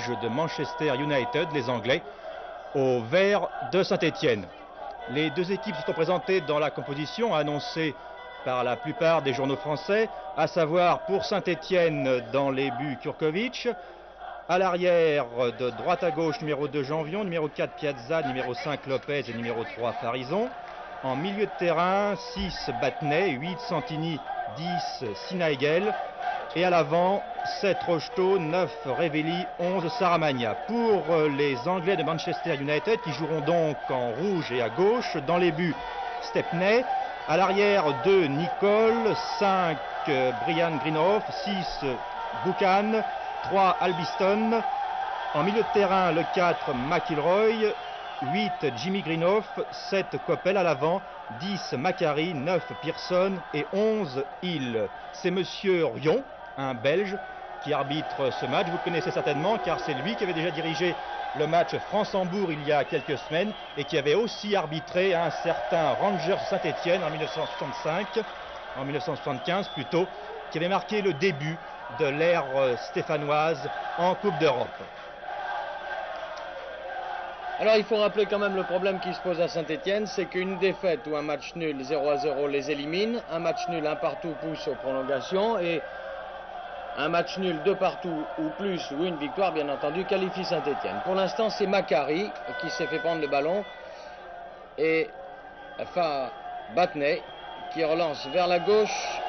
rouge de Manchester United, les Anglais, au vert de Saint-Étienne. Les deux équipes se sont présentées dans la composition annoncée par la plupart des journaux français, à savoir pour Saint-Étienne dans les buts Kurkovic, à l'arrière de droite à gauche numéro 2 Janvion, numéro 4 Piazza, numéro 5 Lopez et numéro 3 Farison. En milieu de terrain, 6 Battenay, 8 Santini, 10 Sinaigel. Et à l'avant, 7 Rocheteau, 9 Revelli, 11 Saramagna. Pour les Anglais de Manchester United qui joueront donc en rouge et à gauche, dans les buts Stepney, à l'arrière 2 Nicole, 5 Brian Greenhoff, 6 Buchan, 3 Albiston. En milieu de terrain, le 4 McIlroy, 8 Jimmy Greenhoff, 7 Coppel à l'avant, 10 Macari, 9 Pearson et 11 Hill. C'est monsieur Rion, un Belge, qui arbitre ce match. Vous le connaissez certainement car c'est lui qui avait déjà dirigé le match France-Hambourg il y a quelques semaines et qui avait aussi arbitré un certain Rangers Saint-Étienne en 1975 plutôt, qui avait marqué le début de l'ère stéphanoise en Coupe d'Europe. Alors il faut rappeler quand même le problème qui se pose à Saint-Étienne, c'est qu'une défaite ou un match nul 0-0 les élimine, un match nul un partout pousse aux prolongations et un match nul 2 partout ou plus ou une victoire bien entendu qualifie Saint-Étienne. Pour l'instant c'est Macari qui s'est fait prendre le ballon et Battenay qui relance vers la gauche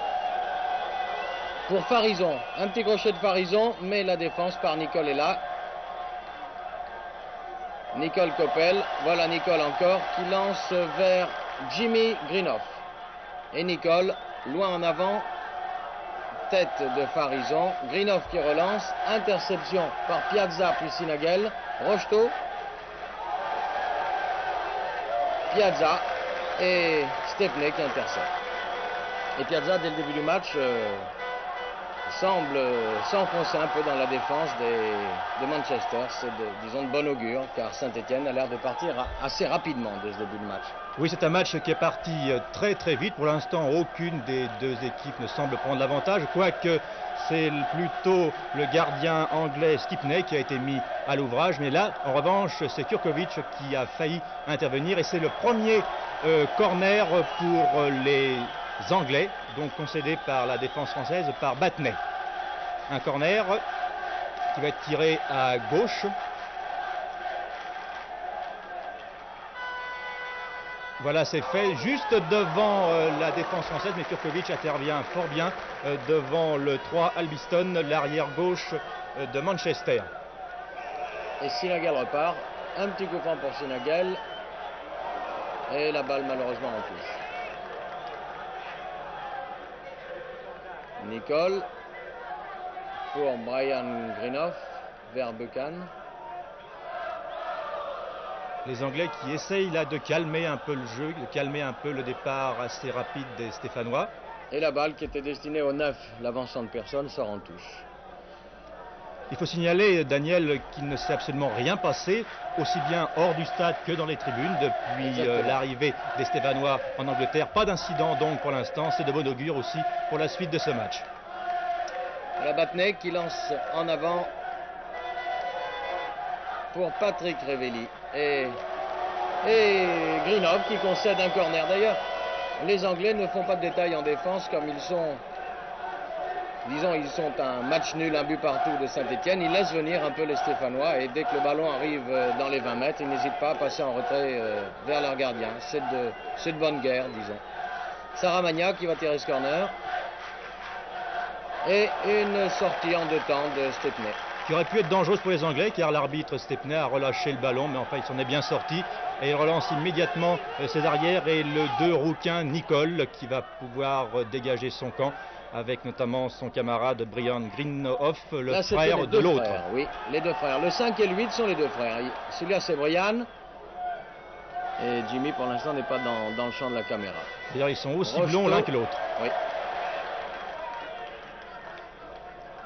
pour Farison. Un petit crochet de Farison mais la défense par Nicole est là. Nicole Coppel, voilà Nicole encore qui lance vers Jimmy Greenhoff. Et Nicole, loin en avant, tête de Farison. Greenhoff qui relance, interception par Piazza puis Sinagel. Rocheteau, Piazza et Stepney qui intercepte. Et Piazza, dès le début du match, semble s'enfoncer un peu dans la défense de Manchester. C'est disons de bon augure car Saint-Étienne a l'air de partir assez rapidement dès ce début de match. Oui, c'est un match qui est parti très très vite. Pour l'instant, aucune des deux équipes ne semble prendre l'avantage, quoique c'est plutôt le gardien anglais Stepney qui a été mis à l'ouvrage. Mais là, en revanche, c'est Kurkovic qui a failli intervenir et c'est le premier corner pour les Anglais, donc concédé par la défense française par Battenay. Un corner qui va être tiré à gauche. Voilà, c'est fait juste devant la défense française, mais Kurkovic intervient fort bien devant le 3 Albiston, l'arrière gauche de Manchester. Et Sinagel repart, un petit coup franc pour Sinagel et la balle malheureusement en touche. Nicole pour Brian Greenhoff vers Buchan. Les Anglais qui essayent là de calmer un peu le jeu, de calmer un peu le départ assez rapide des Stéphanois. Et la balle qui était destinée au 9, l'avançant de personne, sort en touche. Il faut signaler, Daniel, qu'il ne s'est absolument rien passé, aussi bien hors du stade que dans les tribunes, depuis l'arrivée des Stéphanois en Angleterre. Pas d'incident donc pour l'instant, c'est de bon augure aussi pour la suite de ce match. La Battenay qui lance en avant pour Patrick Revelli. Et Greenhoff qui concède un corner. D'ailleurs, les Anglais ne font pas de détails en défense comme ils sont... Disons, ils sont un match nul, un but partout de Saint-Étienne. Ils laissent venir un peu les Stéphanois et dès que le ballon arrive dans les 20 mètres, ils n'hésitent pas à passer en retrait vers leur gardien. C'est de bonne guerre, disons. Saramagna qui va tirer ce corner. Et une sortie en 2 temps de Stepney. Qui aurait pu être dangereuse pour les Anglais car l'arbitre Stepney a relâché le ballon, mais enfin il s'en est bien sorti. Et il relance immédiatement ses arrières et le 2 rouquin Nicole qui va pouvoir dégager son camp, avec notamment son camarade Brian Greenhoff, le frère de l'autre. Oui, les deux frères. Le 5 et le 8 sont les deux frères. Celui-là, c'est Brian. Et Jimmy, pour l'instant, n'est pas dans le champ de la caméra. D'ailleurs, ils sont aussi blonds l'un que l'autre. Oui.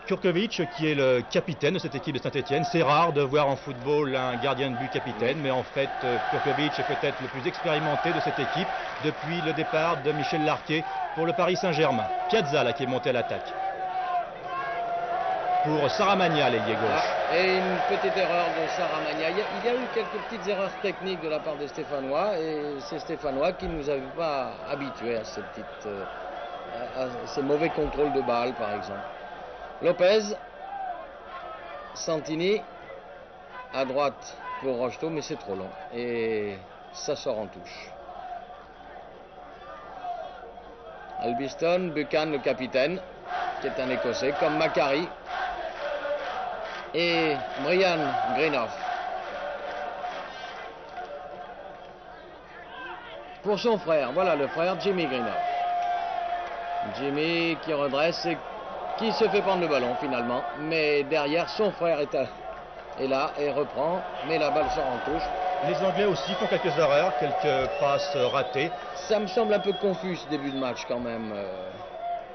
Kurkovic, qui est le capitaine de cette équipe de Saint-Étienne. C'est rare de voir en football un gardien de but capitaine, mais en fait, Kurkovic est peut-être le plus expérimenté de cette équipe depuis le départ de Michel Larquet pour le Paris Saint-Germain. Piazza, là, qui est monté à l'attaque. pour Saramagna, l'ailier gauche. Et une petite erreur de Saramagna. Il y a eu quelques petites erreurs techniques de la part des Stéphanois, et ces Stéphanois qui ne nous avaient pas habitués à ces à ces mauvais contrôles de balle, par exemple. Lopez, Santini, à droite pour Rocheteau, mais c'est trop long. Et ça sort en touche. Albiston, Buchan, le capitaine, qui est un Écossais, comme Macari. Et Brian Greenough. Pour son frère, voilà le frère Jimmy Greenough. Jimmy qui redresse et qui se fait prendre le ballon finalement. Mais derrière, son frère est là et reprend, mais la balle sort en touche. Les Anglais aussi font quelques erreurs, quelques passes ratées. Ça me semble un peu confus ce début de match quand même.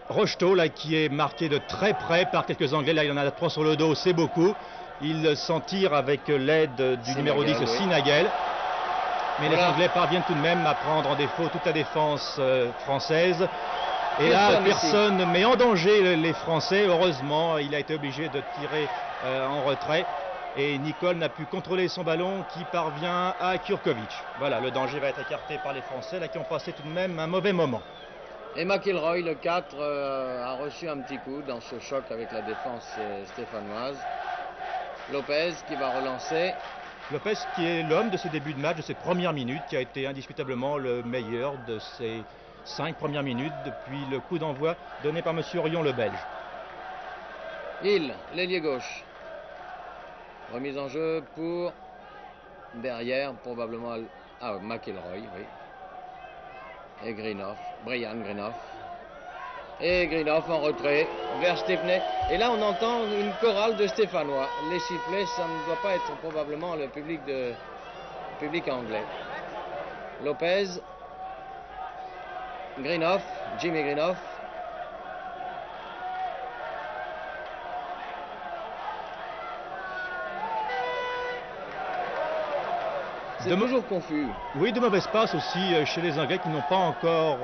Rocheteau, là, qui est marqué de très près par quelques Anglais. Là, il en a 3 sur le dos, c'est beaucoup. Il s'en tire avec l'aide du numéro 10, Sinagel. Mais voilà. Les Anglais parviennent tout de même à prendre en défaut toute la défense française. Et là, personne met en danger les Français. Heureusement, il a été obligé de tirer en retrait. Et Nicole n'a pu contrôler son ballon qui parvient à Kurkovic. Voilà, le danger va être écarté par les Français, là, qui ont passé tout de même un mauvais moment. Et McIlroy, le 4, a reçu un petit coup dans ce choc avec la défense stéphanoise. Lopez qui va relancer. Lopez qui est l'homme de ce début de match, de ces premières minutes, qui a été indiscutablement le meilleur de ces 5 premières minutes depuis le coup d'envoi donné par M. Orion, le Belge. Hill, l'ailier gauche. Remise en jeu pour derrière, probablement McIlroy, oui. Et Greenough, Brian Greenough. Et Greenough en retrait vers Stepney. Et là, on entend une chorale de Stéphanois. Les sifflets, ça ne doit pas être probablement le public anglais. Lopez, Greenough, Jimmy Greenough. C'est toujours confus. Oui, de mauvaises passes aussi chez les Anglais qui n'ont pas encore,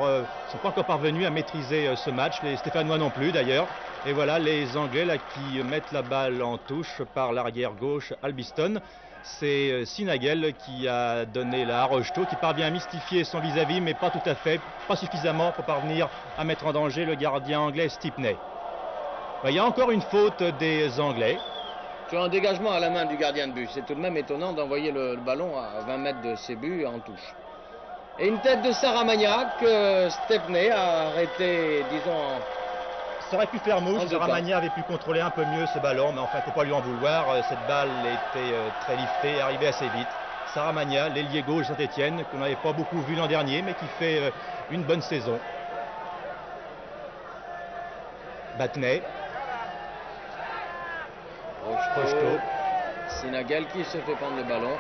sont pas encore parvenus à maîtriser ce match. Les Stéphanois non plus d'ailleurs. Et voilà les Anglais là qui mettent la balle en touche par l'arrière gauche Albiston. C'est Sinagel qui a donné la à Rocheteau, qui parvient à mystifier son vis-à-vis, mais pas tout à fait, pas suffisamment pour parvenir à mettre en danger le gardien anglais Stepney. Il y a encore une faute des Anglais. Sur un dégagement à la main du gardien de but. C'est tout de même étonnant d'envoyer le ballon à 20 mètres de ses buts en touche. Et une tête de Saramagna que Stepney a arrêté, disons... Ça aurait pu faire mouche. Saramagna avait pu contrôler un peu mieux ce ballon, mais enfin, il ne faut pas lui en vouloir. Cette balle était très liftée, arrivée assez vite. Saramagna, l'ailier gauche Saint-Etienne, qu'on n'avait pas beaucoup vu l'an dernier, mais qui fait une bonne saison. Battenay. Rocheteau. Sinagel qui se fait prendre le ballon.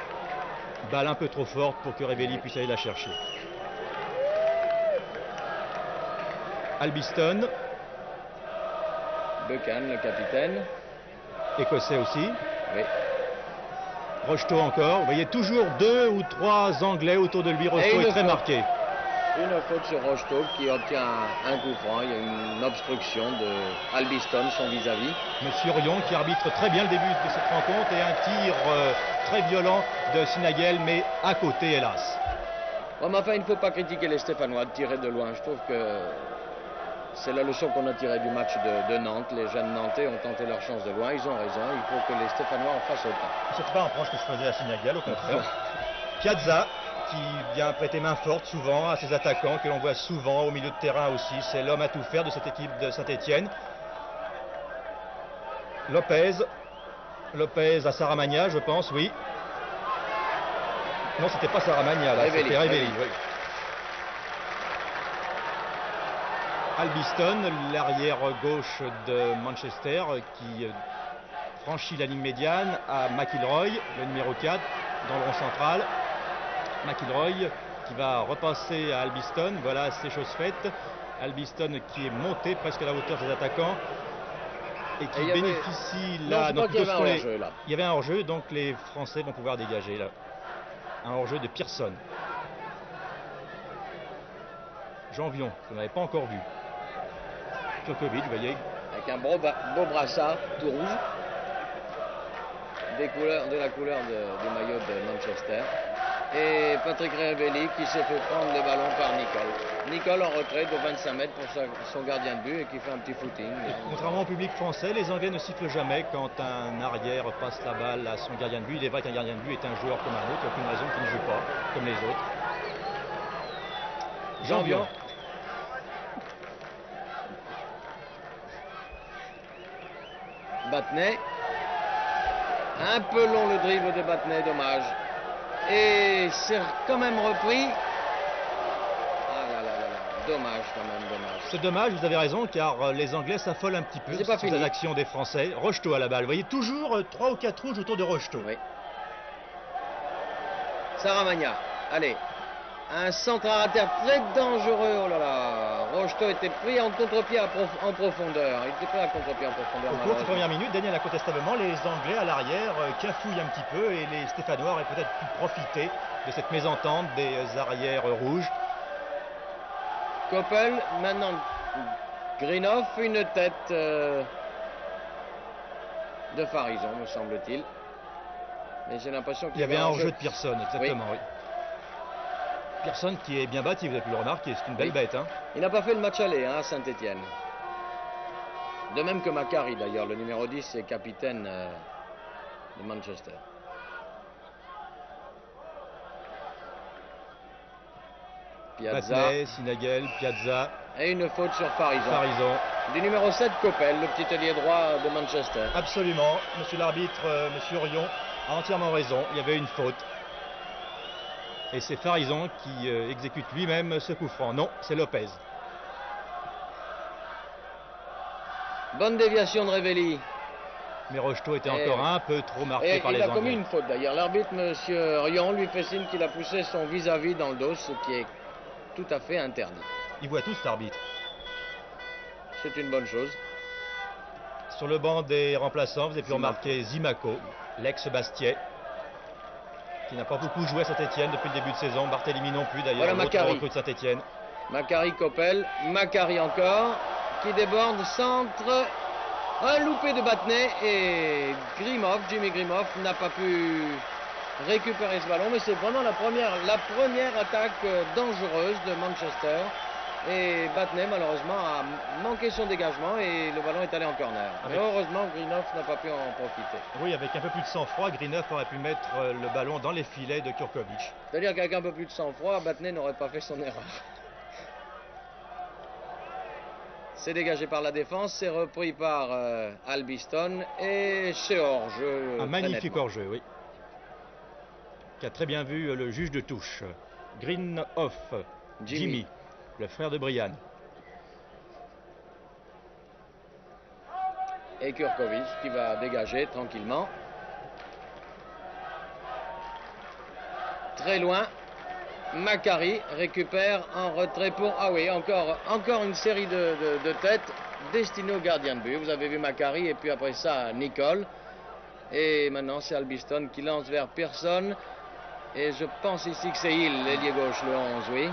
Balle un peu trop forte pour que Revelli puisse aller la chercher. Albiston. Buchan, le capitaine. Écossais aussi. Oui. Rocheteau encore. Vous voyez toujours 2 ou 3 Anglais autour de lui. Rocheteau est très marqué. Une faute sur Rocheteau qui obtient un coup franc. Il y a une obstruction de Albiston, son vis-à-vis. Monsieur Orion qui arbitre très bien le début de cette rencontre et un tir très violent de Sinagel, mais à côté, hélas. Bon, mais enfin, il ne faut pas critiquer les Stéphanois de tirer de loin. Je trouve que c'est la leçon qu'on a tirée du match de Nantes. Les jeunes Nantais ont tenté leur chance de loin. Ils ont raison. Il faut que les Stéphanois en fassent autant. C'est pas un reproche que je faisais à Sinagel, au contraire. Piazza, qui vient prêter main forte souvent à ses attaquants, que l'on voit souvent au milieu de terrain aussi. C'est l'homme à tout faire de cette équipe de Saint-Etienne. Lopez à Saramagna, je pense, oui. Non, c'était pas Saramagna, là, c'était Revelli. Oui. Albiston, l'arrière gauche de Manchester, qui franchit la ligne médiane à McIlroy, le numéro 4, dans le rond central. McIlroy qui va repasser à Albiston. Voilà, c'est chose faite. Albiston qui est monté presque à la hauteur des attaquants et qui bénéficie là. Donc, il y avait un hors-jeu là. Il y avait un hors-jeu, donc les Français vont pouvoir dégager là. Un hors-jeu de Pearson. Janvion, qu'on n'avait pas encore vu. Kurkovic, vous voyez. avec un beau brassard tout rouge, de la couleur du maillot de Manchester. Et Patrick Révéli qui s'est fait prendre les ballons par Nicol. Nicol en retrait de 25 mètres pour son gardien de but et qui fait un petit footing. Contrairement au public français, les Anglais ne sifflent jamais quand un arrière passe la balle à son gardien de but. Il est vrai qu'un gardien de but est un joueur comme un autre, il n'y a aucune raison qu'il ne joue pas comme les autres. Jean-Vion. Battenay. Un peu long le dribble de Battenay, dommage. Et c'est quand même repris. Ah là là là là, dommage quand même, dommage. C'est dommage, vous avez raison, car les Anglais s'affolent un petit peu sur les actions des Français. Rocheteau à la balle, vous voyez toujours 3 ou 4 rouges autour de Rocheteau. Oui. Saramagna, allez. Un centre à terre très dangereux, oh là là. Rocheteau était pris en contre-pied en profondeur. Il était pris à contre-pied en profondeur. Au cours de ces premières minutes, Daniel, incontestablement, les Anglais à l'arrière cafouillent un petit peu et les Stéphanois auraient peut-être pu profiter de cette mésentente des arrières rouges. Coppel, maintenant Greenhoff, une tête de Farison, me semble-t-il. Mais j'ai l'impression qu'il y avait un hors-jeu de Pearson, exactement, oui. Pearson qui est bien bâti, vous avez pu le remarquer, c'est une belle bête. Hein. Il n'a pas fait le match aller à Saint-Étienne. De même que Macari d'ailleurs, le numéro 10 est capitaine de Manchester. Piazza. Battenay, Sinagel, Piazza. Et une faute sur Farison. Farison. Du numéro 7, Coppel, le petit ailier droit de Manchester. Absolument. Monsieur l'arbitre, monsieur Orion, a entièrement raison. Il y avait une faute. Et c'est Farison qui exécute lui-même ce coup franc. Non, c'est Lopez. Bonne déviation de Révéli. Mais Rocheteau était encore un peu trop marqué par les Anglais. Il a commis une faute d'ailleurs. L'arbitre, monsieur Orion, lui fait signe qu'il a poussé son vis-à-vis dans le dos, ce qui est tout à fait interdit. Il voit tout cet arbitre. C'est une bonne chose. Sur le banc des remplaçants, vous avez pu remarquer Zimaco, l'ex-Bastiais, qui n'a pas beaucoup joué à Saint-Étienne depuis le début de saison. Barthélemy non plus d'ailleurs, l'autre recrue de Saint-Étienne. Macari, Coppel, Macari encore, qui déborde, centre, un loupé de Battenay et Jimmy Grimoff n'a pas pu récupérer ce ballon, mais c'est vraiment la première attaque dangereuse de Manchester. Et Battenay malheureusement a manqué son dégagement et le ballon est allé en corner. Mais heureusement Greenhoff n'a pas pu en profiter. Oui, avec un peu plus de sang-froid, Greenhoff aurait pu mettre le ballon dans les filets de Kurkovic. C'est-à-dire qu'avec un peu plus de sang-froid, Battenay n'aurait pas fait son erreur. C'est dégagé par la défense, c'est repris par Albiston et c'est hors-jeu. Un magnifique hors-jeu, oui. Qui a très bien vu le juge de touche. Greenhoff, Jimmy, le frère de Brian. Et Kurkovic qui va dégager tranquillement. Très loin. Macari récupère en retrait pour... Ah oui, encore une série de têtes destinées au gardien de but. Vous avez vu Macari et puis après ça, Nicol. Et maintenant, c'est Albiston qui lance vers Pearson. Et je pense ici que c'est Hill, l'ailier gauche, le 11, oui.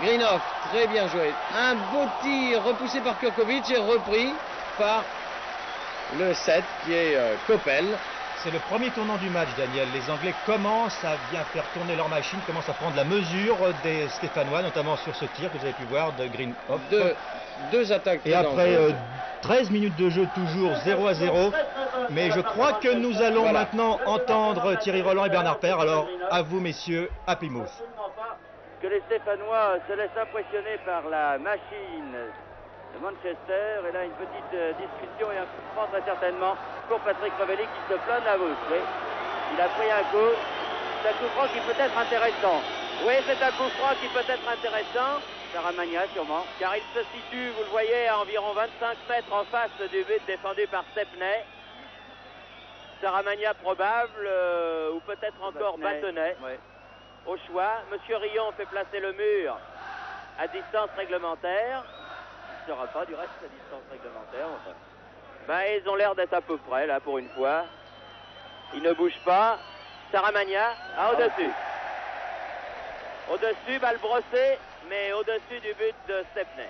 Greenhoff, très bien joué. Un beau tir repoussé par Kurkovic et repris par le 7 qui est Coppel. C'est le premier tournant du match, Daniel. Les Anglais commencent à bien faire tourner leur machine, commencent à prendre la mesure des Stéphanois, notamment sur ce tir que vous avez pu voir de Greenhoff. Deux attaques. Et après 13 minutes de jeu, toujours 0-0. Mais je crois que nous allons maintenant entendre Thierry Roland et Bernard Père. Alors, à vous, messieurs, à Plymouth. Que les Stéphanois se laissent impressionner par la machine de Manchester. Et là, une petite discussion et un coup franc très certainement pour Patrick Révéli qui se plaint de la bouche. Oui. Il a pris un coup. C'est un coup franc qui peut être intéressant. Oui, c'est un coup franc qui peut être intéressant. Saramagna sûrement, car il se situe, vous le voyez, à environ 25 mètres en face du but défendu par Stepney. Saramagna probable, ou peut-être encore Battenay. Oui. Au choix, Monsieur Rion fait placer le mur à distance réglementaire. Il ne sera pas du reste à distance réglementaire. Enfin. Ben, ils ont l'air d'être à peu près, là, pour une fois. Ils ne bougent pas. Saramagna, au-dessus. Au-dessus, balle brossée, mais au-dessus du but de Stepney.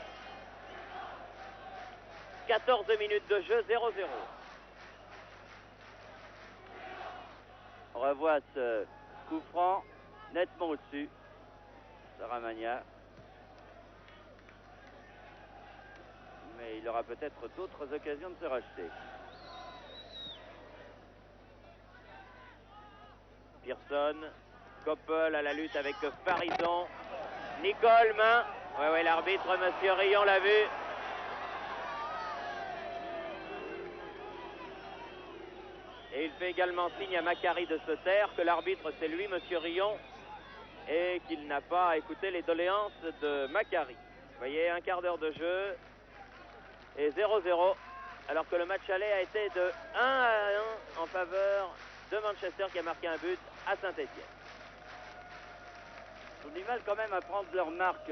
14 minutes de jeu, 0-0. On revoit ce coup franc nettement au-dessus. Saramagna. Mais il aura peut-être d'autres occasions de se racheter. Pearson, Koppel à la lutte avec Farison. Nicole, main. Ouais, l'arbitre, monsieur Rion, l'a vu. Et il fait également signe à Macari de se taire, que l'arbitre c'est lui, monsieur Rion, et qu'il n'a pas écouté les doléances de Macari. Vous voyez, un quart d'heure de jeu et 0-0, alors que le match aller a été de 1-1 en faveur de Manchester qui a marqué un but à Saint-Étienne. Ils ont du mal quand même à prendre leur marque,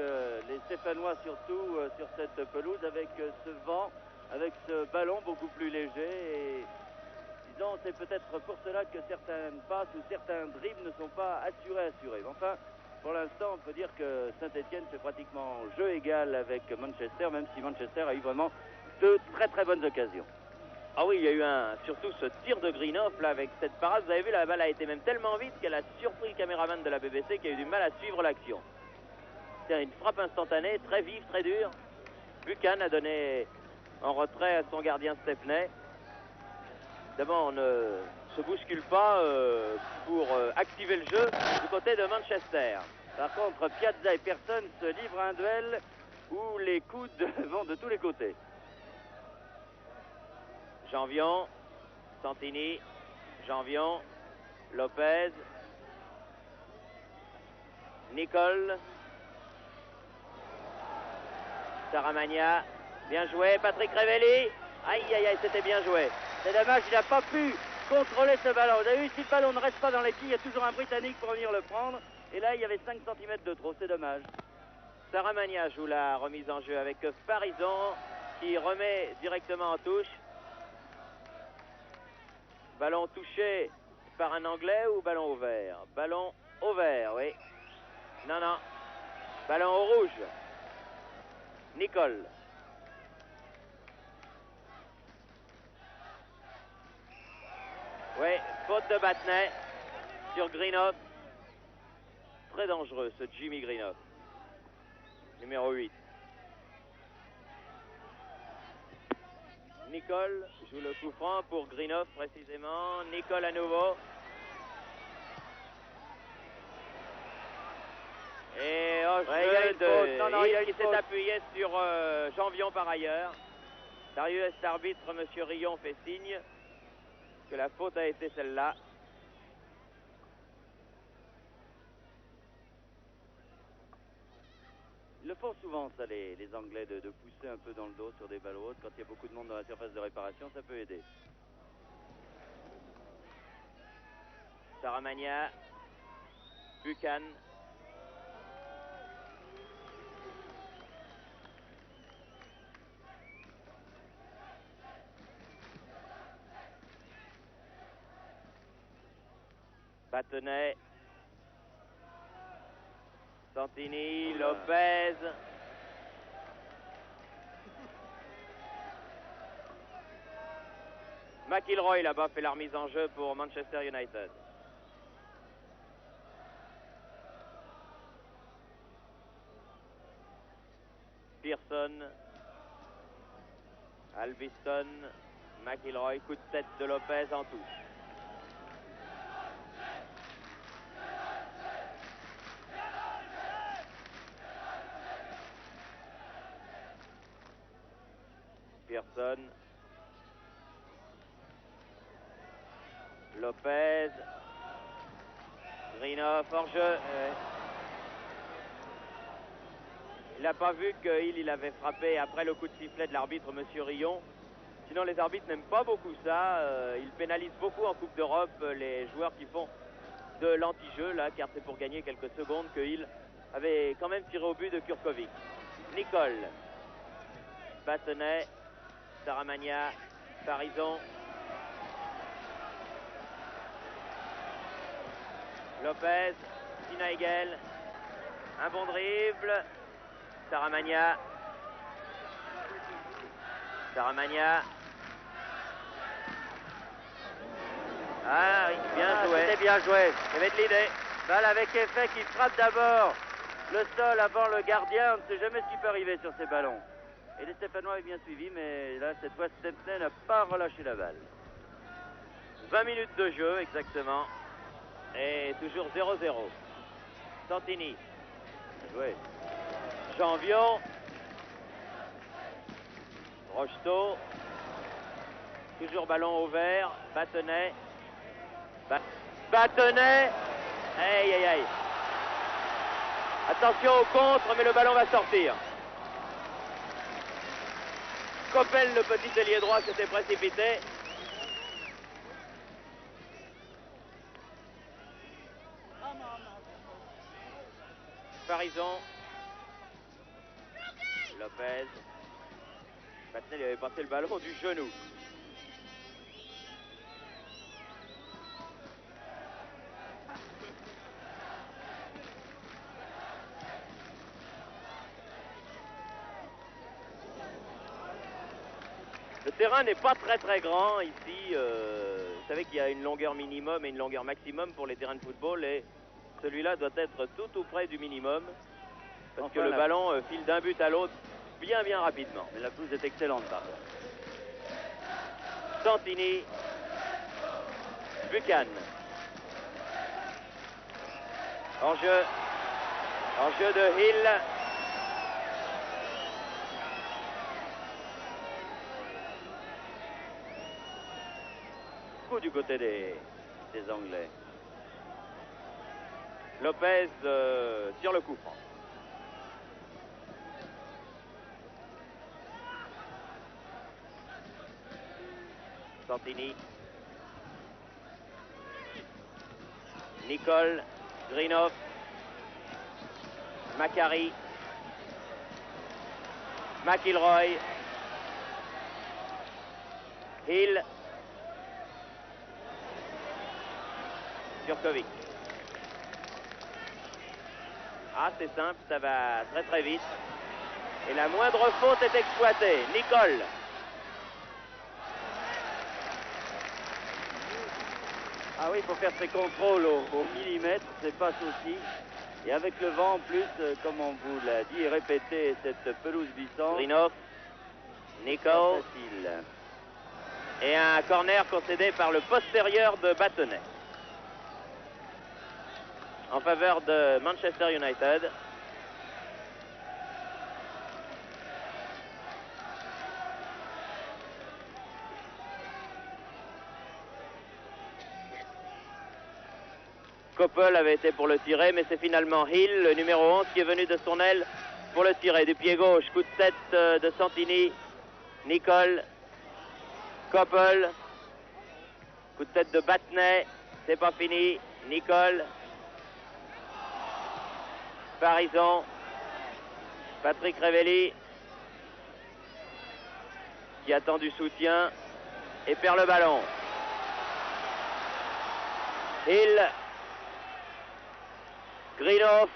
les Stéphanois surtout, sur cette pelouse, avec ce vent, avec ce ballon beaucoup plus léger. Et disons, c'est peut-être pour cela que certaines passes ou certains dribbles ne sont pas assurés. Mais enfin, pour l'instant, on peut dire que Saint-Étienne fait pratiquement jeu égal avec Manchester, même si Manchester a eu vraiment de très très bonnes occasions. Ah oui, il y a eu surtout ce tir de Greenhoff là avec cette parade. Vous avez vu, la balle a été même tellement vite qu'elle a surpris le caméraman de la BBC qui a eu du mal à suivre l'action. C'est une frappe instantanée, très vive, très dure. Buchan a donné en retrait à son gardien Stepney. D'abord, on ne se bouscule pas pour activer le jeu du côté de Manchester. Par contre, Piazza et Pearson se livrent à un duel où les coudes vont de tous les côtés. Janvion, Santini, Janvion, Lopez, Nicole, Saramagna, bien joué, Patrick Révelli, aïe aïe aïe, c'était bien joué. C'est dommage, il n'a pas pu contrôler ce ballon. Vous avez vu, si le ballon ne reste pas dans les pieds, il y a toujours un Britannique pour venir le prendre. Et là, il y avait 5 cm de trop, c'est dommage. Saramagna joue la remise en jeu avec Farison qui remet directement en touche. Ballon touché par un Anglais ou ballon au vert? Ballon au vert, oui. Non, non. Ballon au rouge. Nicole. Oui, faute de Battenay sur Greenhoff. Très dangereux ce Jimmy Greenhoff. Numéro 8. Nicole joue le coup franc pour Greenhoff précisément. Nicole à nouveau. Et il s'est appuyé sur Janvion par ailleurs. Darius, arbitre, monsieur Rion fait signe que la faute a été celle-là. Ils le font souvent, ça, les Anglais, de pousser un peu dans le dos sur des balles hautes. Quand il y a beaucoup de monde dans la surface de réparation, ça peut aider. Saramagna, Buchan. Battenay. Santini, Lopez. McIlroy là-bas fait la remise en jeu pour Manchester United. Pearson, Alviston, McIlroy, coup de tête de Lopez en touche. Pearson, Lopez, Greenhoff hors jeu. Il n'a pas vu qu'il avait frappé après le coup de sifflet de l'arbitre monsieur Rion. Sinon les arbitres n'aiment pas beaucoup ça. Ils pénalisent beaucoup en Coupe d'Europe les joueurs qui font de l'anti-jeu là, car c'est pour gagner quelques secondes qu'il avait quand même tiré au but de Kurkovic. Nicole, Battenay, Saramagna, Farison, Lopez, Sinaigel, un bon dribble, Saramagna, Saramagna. Ah oui, bien joué. C'était bien joué. Il y avait de l'idée. Balle avec effet qui frappe d'abord le sol avant le gardien. On ne sait jamais ce qui peut arriver sur ces ballons. Et les Stéphanois avaient bien suivi, mais là, cette fois, Stepney n'a pas relâché la balle. 20 minutes de jeu, exactement. Et toujours 0-0. Santini. Joué. Janvion. Rocheteau. Toujours ballon au vert. Battenay. Battenay. Aïe, aïe, aïe. Attention au contre, mais le ballon va sortir. Coppel, le petit ailier droit, s'était précipité. Farison. Lopez. Battenay lui avait passé le ballon du genou. Le terrain n'est pas très grand ici. Vous savez qu'il y a une longueur minimum et une longueur maximum pour les terrains de football et celui-là doit être tout près du minimum parce que le ballon file d'un but à l'autre bien rapidement. Mais la pelouse est excellente par contre. Santini. Buchan. Hors-jeu. Hors-jeu de Hill. Du côté des Anglais. Lopez tire le coup franc. Santini. Nicole. Greenhoff. Macari. McIlroy. Hill. Jurkovic. Ah, c'est simple, ça va très vite. Et la moindre faute est exploitée. Nicole. Ah oui, il faut faire ses contrôles au millimètre, c'est pas souci. Et avec le vent en plus, comme on vous l'a dit et répété, cette pelouse glissante. Greenhoff. Nicole. Facile. Et un corner concédé par le postérieur de Battenay. En faveur de Manchester United. Coppel avait été pour le tirer, mais c'est finalement Hill, le numéro 11, qui est venu de son aile pour le tirer. Du pied gauche, coup de tête de Santini. Nicole. Coppel. Coup de tête de Battenay. C'est pas fini. Nicole. Farison. Patrick Révelli qui attend du soutien et perd le ballon. Hill. Greenhoff.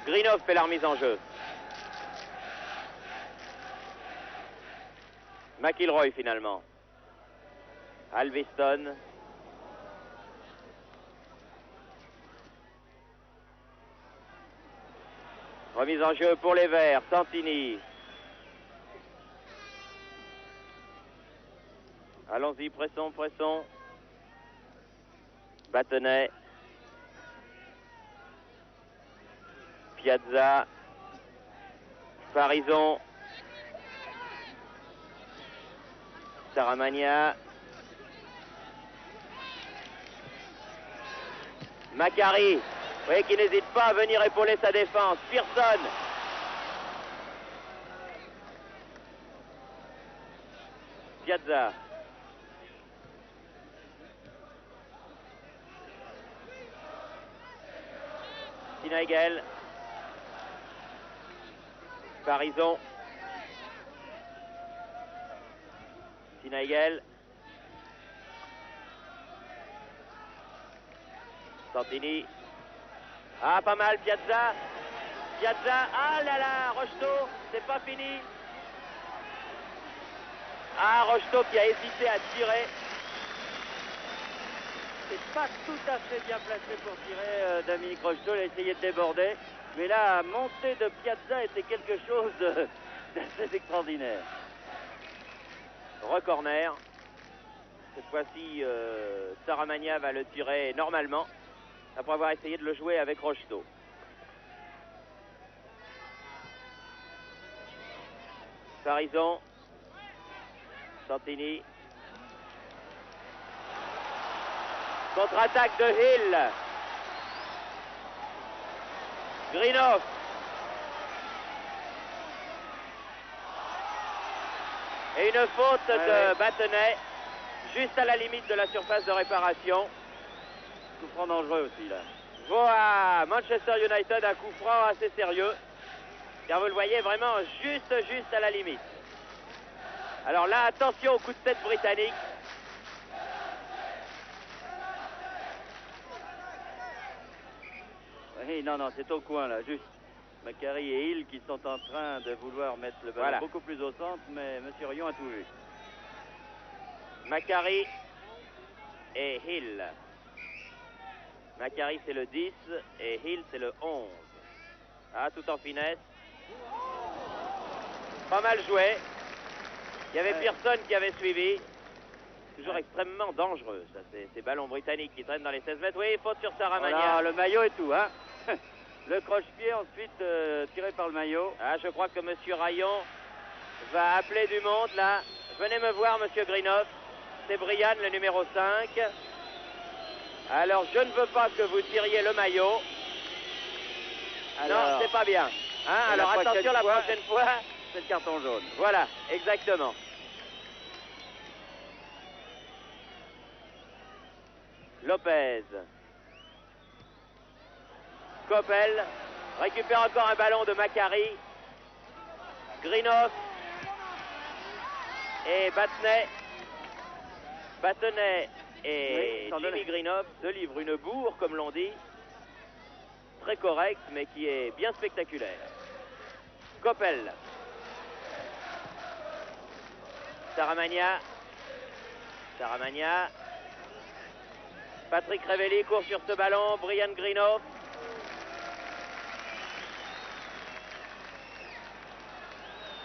Greenhoff fait la remise en jeu. McIlroy finalement. Alveston. Remise en jeu pour les Verts. Santini. Allons-y, pressons. Battenay. Piazza. Farison. Saramagna. Macari. Vous voyez qui n'hésite pas à venir épauler sa défense. Pearson. Piazza. Sinaigel. Farison. Sinaigel. Santini. Ah, pas mal, Piazza. Piazza, ah là là, Rocheteau, c'est pas fini. Ah, Rocheteau qui a hésité à tirer. C'est pas tout à fait bien placé pour tirer Dominique Rocheteau. Il a essayé de déborder. Mais là, la montée de Piazza était quelque chose d'assez extraordinaire. Recorner. Cette fois-ci, Saramagna va le tirer normalement, après avoir essayé de le jouer avec Rocheteau. Farison. Santini. Contre-attaque de Hill. Greenhoff. Et une faute de Battenet, juste à la limite de la surface de réparation. Coup franc dangereux aussi là. Vaut à Manchester United un coup franc assez sérieux. Car vous le voyez vraiment juste à la limite. Alors là, attention au coup de tête britannique. Oui, non, c'est au coin là, juste. Macari et Hill qui sont en train de vouloir mettre le ballon beaucoup plus au centre, mais M. Rion a tout vu. Macari et Hill. Macari c'est le 10 et Hill c'est le 11. Ah, tout en finesse. Pas mal joué. Il y avait Pearson qui avait suivi. Toujours extrêmement dangereux, ça, ces ballons britanniques qui traînent dans les 16 mètres. Oui, faute sur Saramagna. Voilà, le maillot et tout, hein. Le croche-pied ensuite tiré par le maillot. Ah, je crois que M. Rayon va appeler du monde là. Venez me voir, M. Greenhoff. C'est Brian, le numéro 5. Alors, je ne veux pas que vous tiriez le maillot. Alors, non, c'est pas bien. Hein, alors, attention, la prochaine fois, c'est le carton jaune. Voilà, exactement. Lopez. Coppel récupère encore un ballon de Macari. Greenhoff et Battenet. Battenet et Jimmy Greenhoff se livrent une bourre, comme l'on dit. Très correcte, mais qui est bien spectaculaire. Coppel. Saramagna. Saramagna. Patrick Révelli court sur ce ballon. Brian Greenhoff.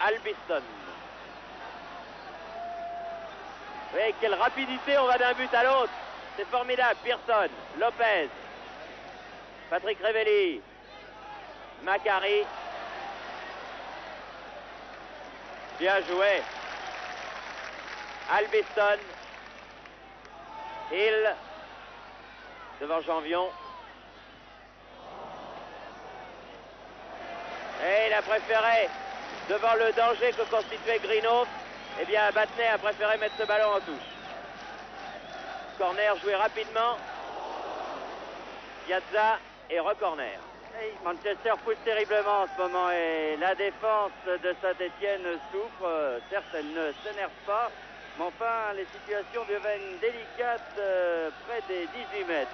Albiston. Vous voyez quelle rapidité, on va d'un but à l'autre. C'est formidable. Pearson, Lopez, Patrick Révelli, Macari. Bien joué. Albiston. Hill. Devant Janvion. Et il a préféré, devant le danger que constituait Greenhoff, eh bien Battenet a préféré mettre ce ballon en touche. Corner joué rapidement. Piazza et recorner. Manchester pousse terriblement en ce moment et la défense de Saint-Étienne souffre. Certes, elle ne s'énerve pas, mais enfin, les situations deviennent délicates près des 18 mètres.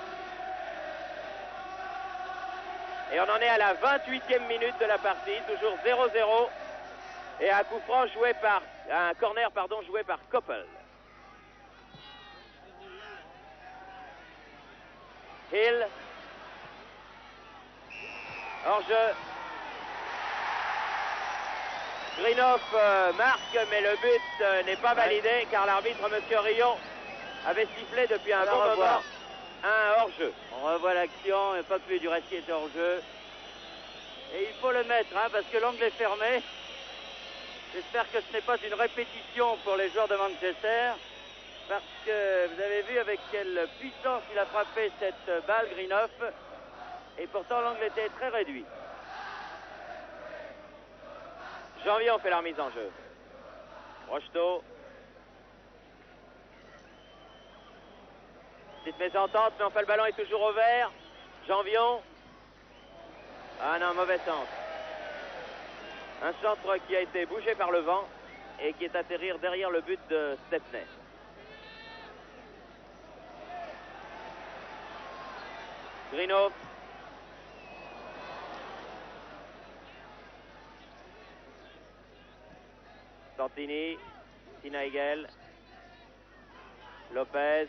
Et on en est à la 28e minute de la partie, toujours 0-0. Et un coup franc joué par, un corner pardon, joué par Coppel. Hill. Hors-jeu. Greenhoff marque, mais le but n'est pas validé car l'arbitre, M. Rion, avait sifflé depuis un bon moment un hors-jeu. On revoit l'action, et pas plus du reste qui est hors-jeu. Et il faut le mettre, hein, parce que l'angle est fermé. J'espère que ce n'est pas une répétition pour les joueurs de Manchester, parce que vous avez vu avec quelle puissance il a frappé cette balle, Greenhoff, et pourtant l'angle était très réduit. Janvion fait la remise en jeu. Rocheteau. Petite mésentente, mais enfin le ballon est toujours au vert. Janvion. Ah non, mauvais centre. Un centre qui a été bougé par le vent et qui est atterrir derrière le but de Stepney. Greenhoff. Santini, Sinaigel, Lopez.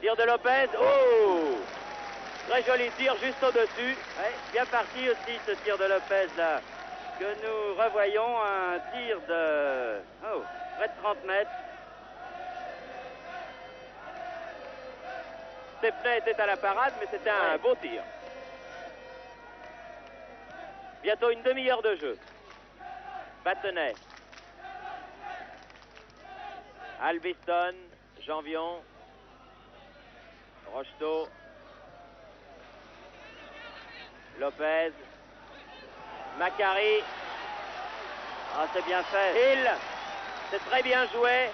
Tir de Lopez. Oh! Très joli tir juste au-dessus. Ouais, bien parti aussi ce tir de Lopez là. Que nous revoyons un tir de près de 30 mètres. Stepney était à la parade, mais c'était un beau tir. Bientôt une demi-heure de jeu. Battenay. Albiston, Janvion, Rocheteau, Lopez, Macari. Ah, c'est bien fait. Hill, c'est très bien joué.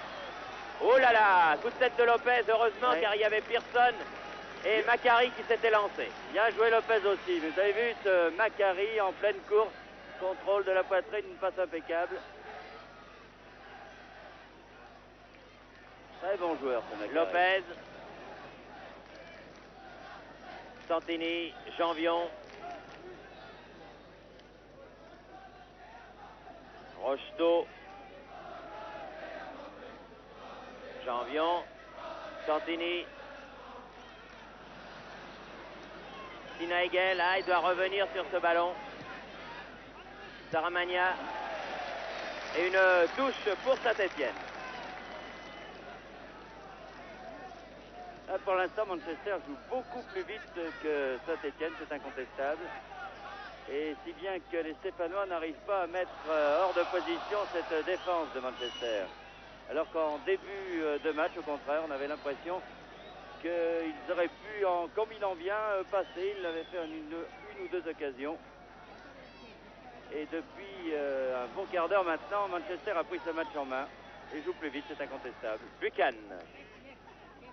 Oh là là, coup de tête de Lopez, heureusement, car il y avait Pearson et Macari qui s'étaient lancés. Bien joué Lopez aussi. Vous avez vu ce Macari en pleine course. Contrôle de la poitrine, une passe impeccable. Très bon joueur ce Macari. Lopez, Santini, Janvion, Rocheteau, Janvion, Santini, Sinaigel, il doit revenir sur ce ballon. Saramagna et une touche pour Saint-Étienne. Pour l'instant, Manchester joue beaucoup plus vite que Saint-Étienne, c'est incontestable. Et si bien que les Stéphanois n'arrivent pas à mettre hors de position cette défense de Manchester. Alors qu'en début de match, au contraire, on avait l'impression qu'ils auraient pu, en combinant bien, passer. Ils l'avaient fait en une ou deux occasions. Et depuis un bon quart d'heure maintenant, Manchester a pris ce match en main et joue plus vite, c'est incontestable. Buchan,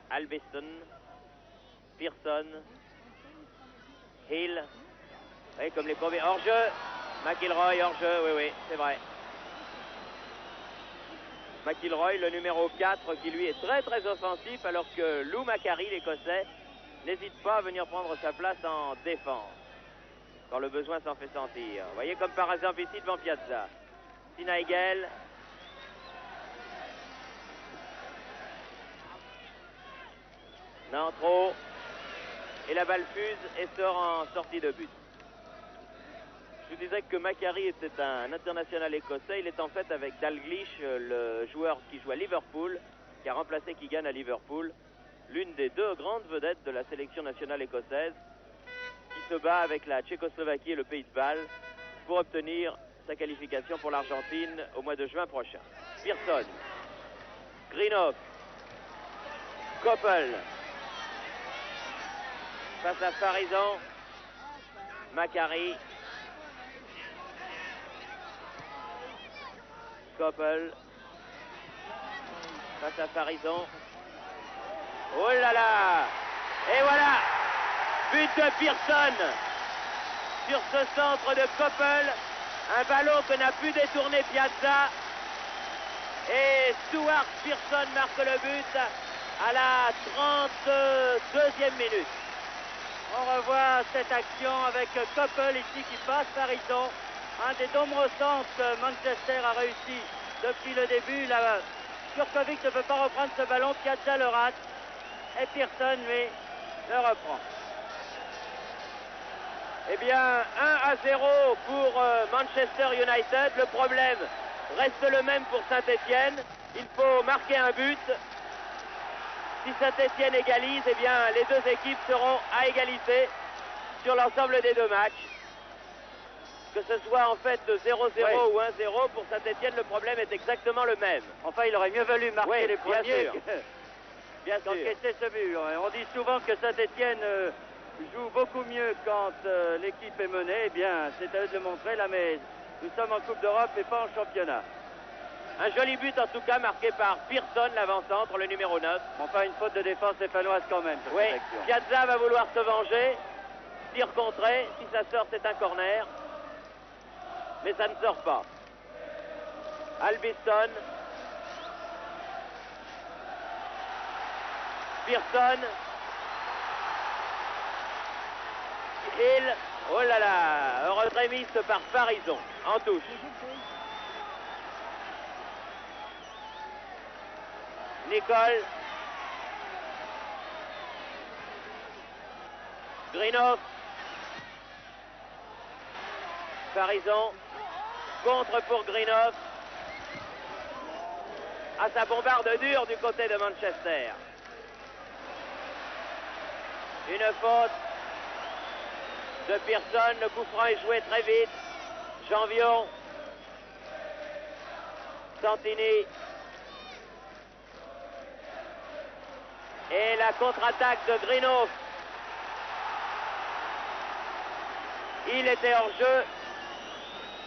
Albiston, Pearson, Hill, oui, comme les premiers. Hors-jeu, McIlroy, hors-jeu, oui, c'est vrai. McIlroy, le numéro 4, qui lui est très très offensif, alors que Lou Macari, l'Écossais, n'hésite pas à venir prendre sa place en défense, quand le besoin s'en fait sentir. Vous voyez, comme par exemple ici devant Piazza. Sinaigel. Non, trop. Et la balle fuse et sort en sortie de but. Je vous disais que Macari était un international écossais. Il est en fait avec Dalglish, le joueur qui joue à Liverpool, qui a remplacé Keegan à Liverpool, l'une des deux grandes vedettes de la sélection nationale écossaise, qui se bat avec la Tchécoslovaquie et le Pays de Galles pour obtenir sa qualification pour l'Argentine au mois de juin prochain. Pearson, Greenough, Koppel, face à Farison, Macari, Koppel, face à Farison. Oh là là! Et voilà! But de Pearson sur ce centre de Koppel. Un ballon que n'a pu détourner Piazza. Et Stuart Pearson marque le but à la 32e minute. On revoit cette action avec Koppel ici qui passe Farison. Un des nombreux centres que Manchester a réussi depuis le début. Là, Kurkovic ne peut pas reprendre ce ballon. Piazza le rate. Et Pearson, lui, le reprend. Eh bien, 1-0 pour Manchester United. Le problème reste le même pour Saint-Étienne. Il faut marquer un but. Si Saint-Étienne égalise, eh bien, les deux équipes seront à égalité sur l'ensemble des deux matchs. Que ce soit en fait 0-0 ou 1-0, pour Saint-Étienne, le problème est exactement le même. Enfin, il aurait mieux valu marquer les premiers bien sûr. qu'encaisser ce but. On dit souvent que Saint-Étienne joue beaucoup mieux quand l'équipe est menée. Eh bien, c'est à eux de le montrer là, mais nous sommes en Coupe d'Europe et pas en championnat. Un joli but en tout cas marqué par Pearson, l'avant-centre, le numéro 9. Enfin, une faute de défense stéphanoise quand même. Oui, Piazza va vouloir se venger. Tir contré, si ça sort, c'est un corner. Mais ça ne sort pas. Albiston. Pearson. Hill. Oh là là, heureuse remise par Farison en touche. Nicole. Greenhoff. Farison. Contre pour Greenhoff. Ah, ça bombarde dur du côté de Manchester. Une faute de Pearson. Le coup franc est joué très vite. Janvion. Santini. Et la contre-attaque de Greenhoff. Il était hors jeu.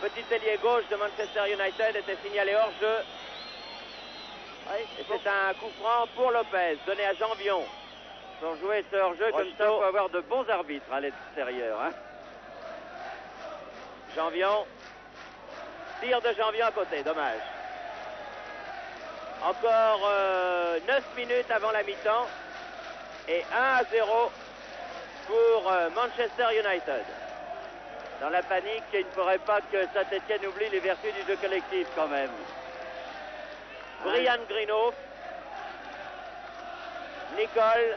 Petit ailier gauche de Manchester United était signalé hors jeu. Et c'est un coup franc pour Lopez, donné à Janvion. Pour jouer ce hors-jeu comme ça, il faut avoir de bons arbitres à l'extérieur. Hein. Janvion. Tir de Janvion à côté, dommage. Encore 9 minutes avant la mi-temps. Et 1-0 pour Manchester United. Dans la panique, il ne faudrait pas que Saint-Etienne oublie les vertus du jeu collectif quand même. Brian Greenhoff. Nicole.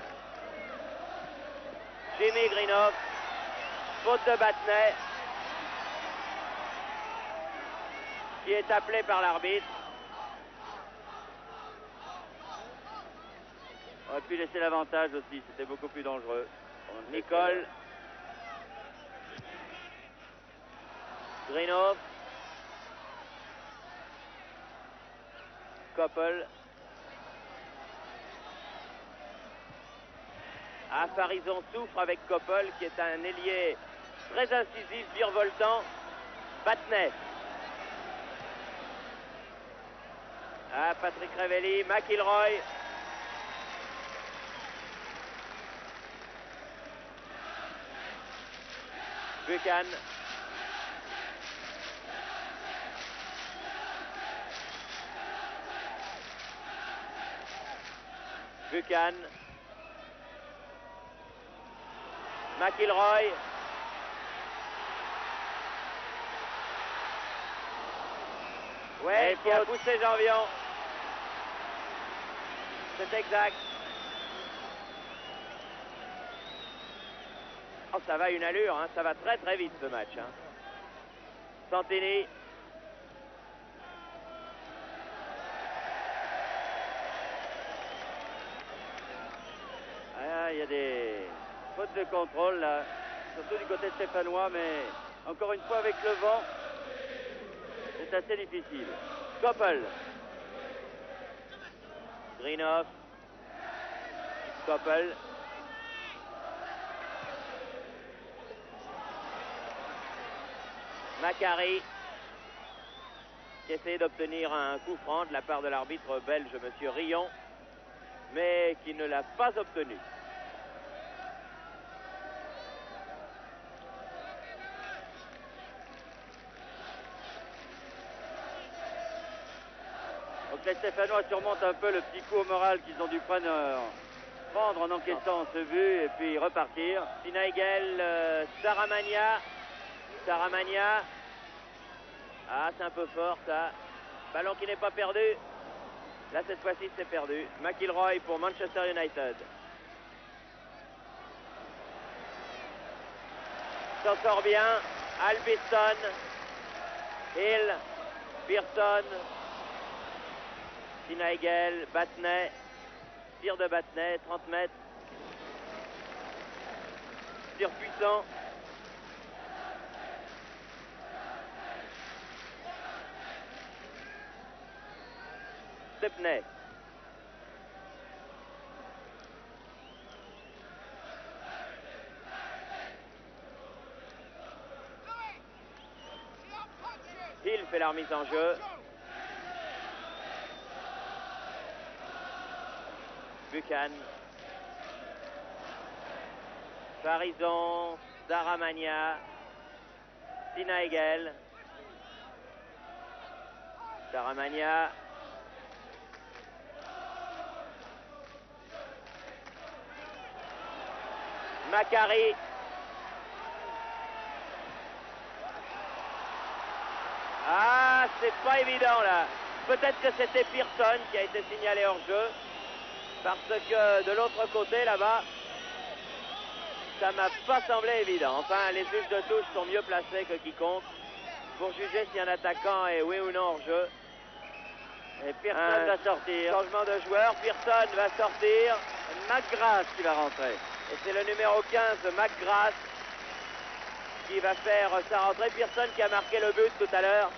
Jimmy Greenhoff. Faute de Battenay. Qui est appelé par l'arbitre. On aurait pu laisser l'avantage aussi, c'était beaucoup plus dangereux. Nicole. Greenhoff. Koppel. Ah, Farison souffre avec Koppel, qui est un ailier très incisif, virevoltant. Battenay. Ah, Patrick Révelli, McIlroy. Buchan. Buchan. McIlroy. Ouais, qui a poussé Janvion. C'est exact. Oh, ça va une allure, hein. Ça va très très vite ce match. Hein. Santini. Ah, il y a des fautes de contrôle là, surtout du côté stéphanois, mais encore une fois avec le vent, c'est assez difficile. Koppel. Greenhoff. Koppel. Macari, qui essaie d'obtenir un coup franc de la part de l'arbitre belge, M. Rion, mais qui ne l'a pas obtenu. Donc les Stéphanois surmontent un peu le petit coup au moral qu'ils ont dû prendre en encaissant ce but et puis repartir. Sinaigel, Saramagna. Saramagna. Ah, c'est un peu fort ça. Ballon qui n'est pas perdu. Là, cette fois-ci, c'est perdu. McIlroy pour Manchester United. S'en sort bien. Albiston. Hill. Pearson. Sinaigel. Battenay. Tir de Battenay. 30 mètres. Tir puissant. Stepney. Hill fait la remise en jeu. Buchan. Farison. Saramagna. Sinaigel. Saramagna. Macari. Ah, c'est pas évident là. Peut-être que c'était Pearson qui a été signalé hors jeu. Parce que de l'autre côté, là-bas, ça m'a pas semblé évident. Enfin, les juges de touche sont mieux placés que quiconque pour juger si un attaquant est oui ou non hors jeu. Et Pearson va sortir. Changement de joueur, Pearson va sortir. McGrath qui va rentrer. Et c'est le numéro 15, McGrath, qui va faire sa rentrée. Pearson qui a marqué le but tout à l'heure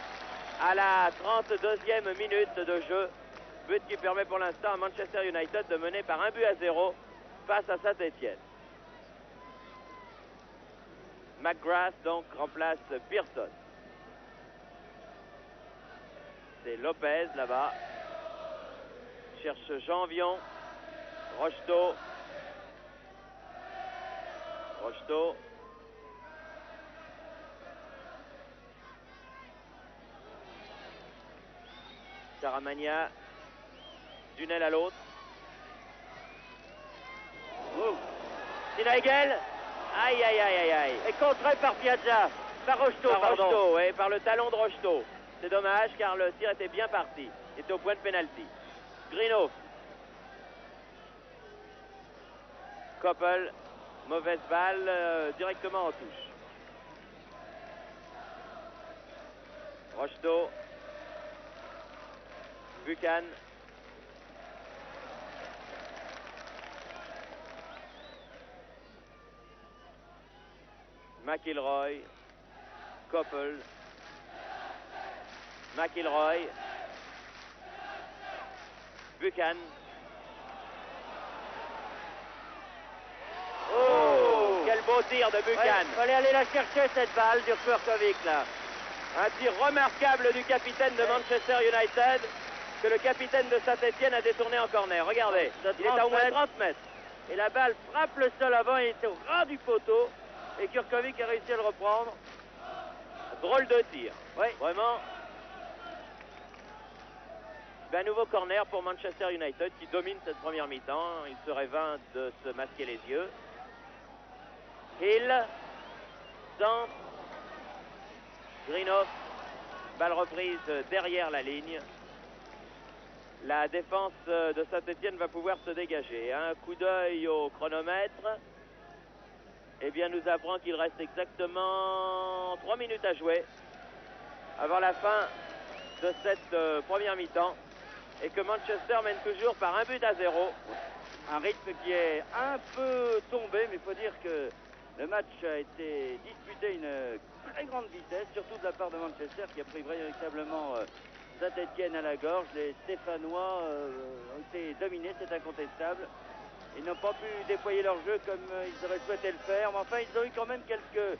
à la 32e minute de jeu. But qui permet pour l'instant à Manchester United de mener par 1-0 face à Saint-Étienne. McGrath donc remplace Pearson. C'est Lopez là-bas. Cherche Janvion. Rocheteau. Rocheteau. Saramagna. Dunel à l'autre. Sinaigel. Aïe, aïe, aïe, aïe, aïe. Et contré par Piazza. Par Rocheteau, pardon. Rocheteau, et par le talon de Rocheteau. C'est dommage car le tir était bien parti. Il était au point de pénalty. Greenhoff. Koppel. Mauvaise balle directement en touche. Rocheteau. Buchan. McIlroy. Koppel. McIlroy. Buchan. Oh, quel beau tir de Buchan. Il fallait aller la chercher cette balle du Kurkovic là. Un tir remarquable du capitaine de Manchester United que le capitaine de Saint-Étienne a détourné en corner. Regardez, il est à au moins 30 mètres. Et la balle frappe le sol avant, il était au ras du poteau. Et Kurkovic a réussi à le reprendre. Drôle de tir. Oui. Vraiment. Un nouveau corner pour Manchester United qui domine cette première mi-temps. Il serait vain de se masquer les yeux. Hill. Centre. Greenhoff. Balle reprise derrière la ligne. La défense de Saint-Étienne va pouvoir se dégager. Un coup d'œil au chronomètre. Eh bien, nous apprend qu'il reste exactement 3 minutes à jouer avant la fin de cette première mi-temps et que Manchester mène toujours par 1-0. Un rythme qui est un peu tombé, mais il faut dire que le match a été disputé à une très grande vitesse, surtout de la part de Manchester qui a pris véritablement Saint-Étienne à la gorge. Les Stéphanois ont été dominés, c'est incontestable. Ils n'ont pas pu déployer leur jeu comme ils auraient souhaité le faire, mais enfin ils ont eu quand même quelques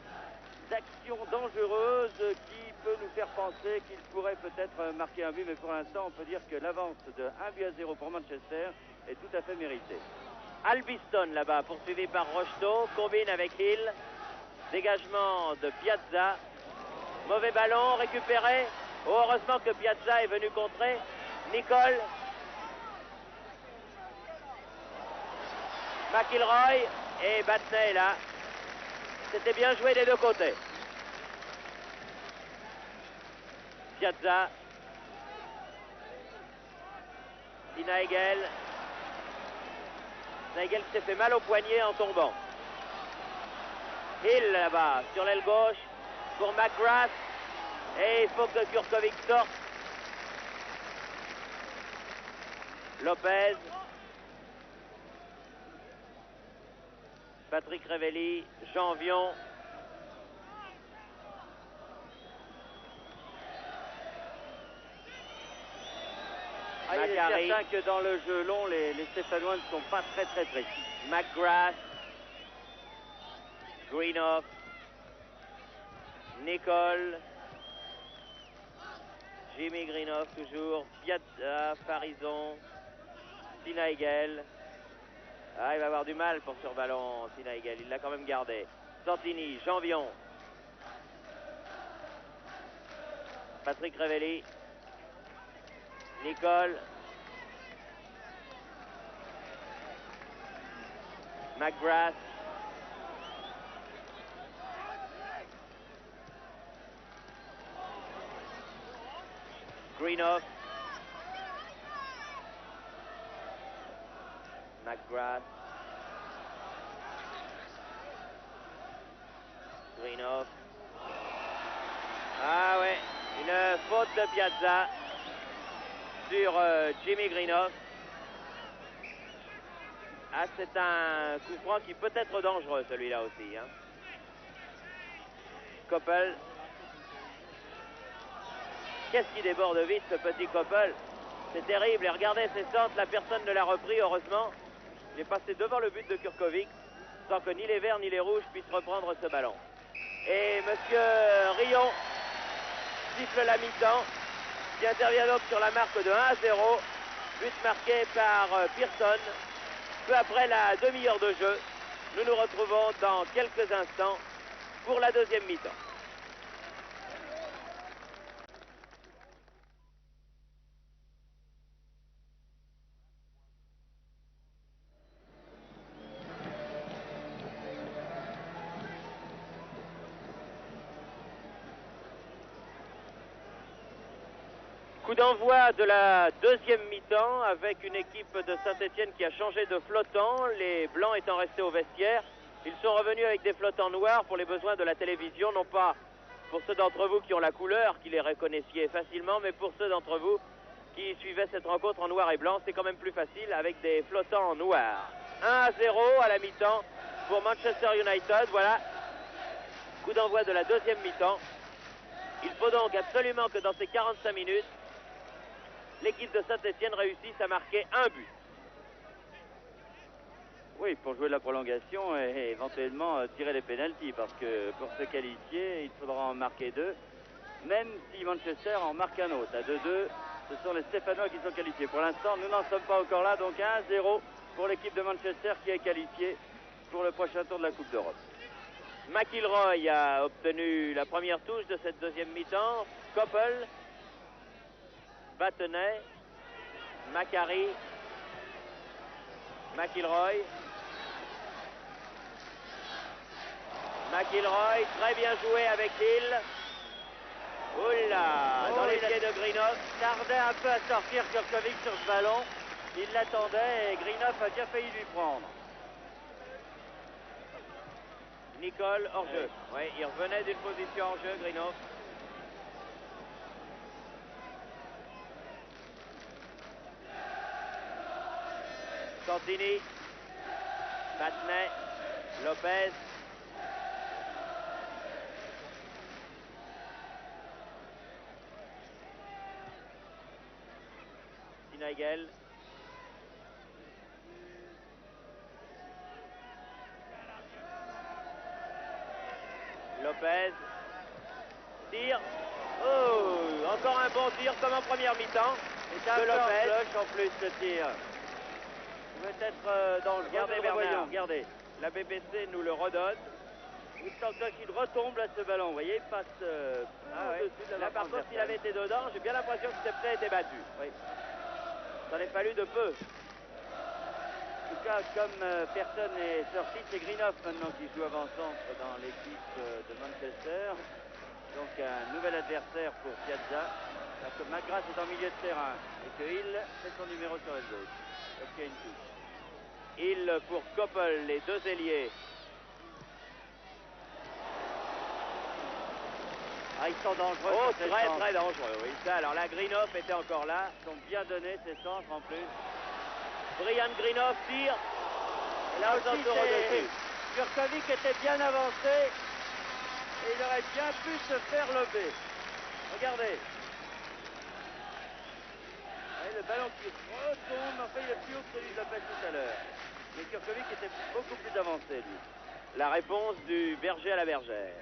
actions dangereuses qui peuvent nous faire penser qu'ils pourraient peut-être marquer un but, mais pour l'instant on peut dire que l'avance de 1-0 pour Manchester est tout à fait méritée. Albiston là-bas, poursuivi par Rocheteau, combine avec Hill, dégagement de Piazza, mauvais ballon récupéré. Oh, heureusement que Piazza est venu contrer. Nicole. McIlroy et Batney là. C'était bien joué des deux côtés. Piazza. Sinaigel. Sinaigel qui s'est fait mal au poignet en tombant. Hill là-bas sur l'aile gauche pour McGrath. Et il faut que Kurkovic sorte. Lopez. Patrick Révelli, Janvion. Il est certain que dans le jeu long, les Stéphanois ne sont pas très précis. McGrath. Greenhoff. Nicole. Jimmy Greenhoff toujours. Piazza, Farison. Sinaigel. Ah, il va avoir du mal pour ce ballon, Sinaigel. Il l'a quand même gardé. Santini, Janvion. Patrick Révelli. Nicole. McGrath. Greenhoff. McGrath. Greenhoff. Ah ouais, une faute de Piazza sur Jimmy Greenhoff. Ah, c'est un coup franc qui peut être dangereux, celui-là aussi. Hein. Coppel. Qu'est-ce qui déborde vite, ce petit Coppel? C'est terrible. Et regardez ses centres, la personne ne l'a repris, heureusement. Il est passé devant le but de Kurkovic, sans que ni les verts ni les rouges puissent reprendre ce ballon. Et monsieur Rion siffle la mi-temps, qui intervient donc sur la marque de 1-0. But marqué par Pearson. Peu après la demi-heure de jeu, nous nous retrouvons dans quelques instants pour la deuxième mi-temps. Coup d'envoi de la deuxième mi-temps avec une équipe de Saint-Étienne qui a changé de flottant, les blancs étant restés au vestiaire. Ils sont revenus avec des flottants noirs pour les besoins de la télévision, non pas pour ceux d'entre vous qui ont la couleur, qui les reconnaissiez facilement, mais pour ceux d'entre vous qui suivaient cette rencontre en noir et blanc, c'est quand même plus facile avec des flottants en noir. 1-0 à la mi-temps pour Manchester United, voilà. Coup d'envoi de la deuxième mi-temps. Il faut donc absolument que dans ces 45 minutes, l'équipe de Saint-Étienne réussisse à marquer un but. Oui, pour jouer la prolongation et éventuellement tirer les pénaltys, parce que pour se qualifier, il faudra en marquer 2. Même si Manchester en marque un autre. À 2-2, ce sont les Stéphanois qui sont qualifiés. Pour l'instant, nous n'en sommes pas encore là, donc 1-0 pour l'équipe de Manchester qui est qualifiée pour le prochain tour de la Coupe d'Europe. McIlroy a obtenu la première touche de cette deuxième mi-temps. Coppel, Battenay, Macari, McIlroy. McIlroy, très bien joué avec Hill. Oula, dans les pieds de Greenhoff. Tardait un peu à sortir Kurkovic sur ce ballon. Il l'attendait et Greenhoff a bien failli lui prendre. Nicole hors jeu. Oui, il revenait d'une position hors jeu, Greenhoff. Santini, Battenay, Lopez. Sinagel. Lopez. Tir. Oh, encore un bon tir comme en première mi-temps. C'est un peu en cloche en plus ce tir. Peut-être dans le regardez Bernard, regardez. La BBC nous le redonne. Il semble qu'il retombe là ce ballon. Vous voyez, il passe au-dessus de la là par contre, s'il avait été dedans, j'ai bien l'impression que cette plaie était battue. Oui. Ça aurait fallu de peu. En tout cas, comme personne n'est sorti, c'est Greenhoff maintenant qui joue avant-centre dans l'équipe de Manchester. Donc un nouvel adversaire pour Piazza. Parce que McGrath est en milieu de terrain et que Hill fait son numéro sur l'aile gauche. Donc il y a une touche. Hill pour Coppel, les deux ailiers. Ah, ils sont dangereux. Oh, très dangereux, oui. Ça, alors la Greenhoff était encore là. Ils sont bien donnés ces centres en plus. Brian Greenhoff tire. Et là aussi, Kurkovic était bien avancé. Et il aurait bien pu se faire lever. Regardez. Le ballon qui retombe, enfin il est plus haut que celui de Lopez tout à l'heure. Mais Kurkovic était beaucoup plus avancé, lui. La réponse du berger à la bergère.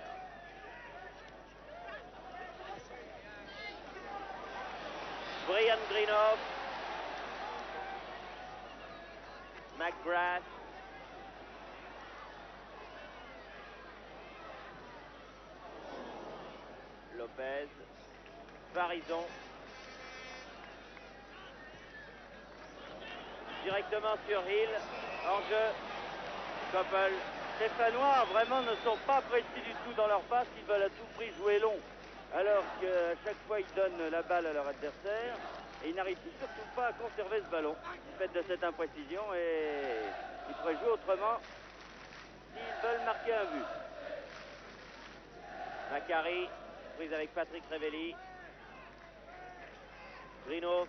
Brian Greenhoff. McGrath. Lopez. Farison. Directement sur Hill. En jeu. Coppel. Stéphanois vraiment ne sont pas précis du tout dans leur passe. Ils veulent à tout prix jouer long. Alors qu'à chaque fois ils donnent la balle à leur adversaire. Et il n'arrive surtout pas à conserver ce ballon du fait de cette imprécision, et il pourrait jouer autrement s'ils veulent marquer un but. Macari, prise avec Patrick Révelli. Grino.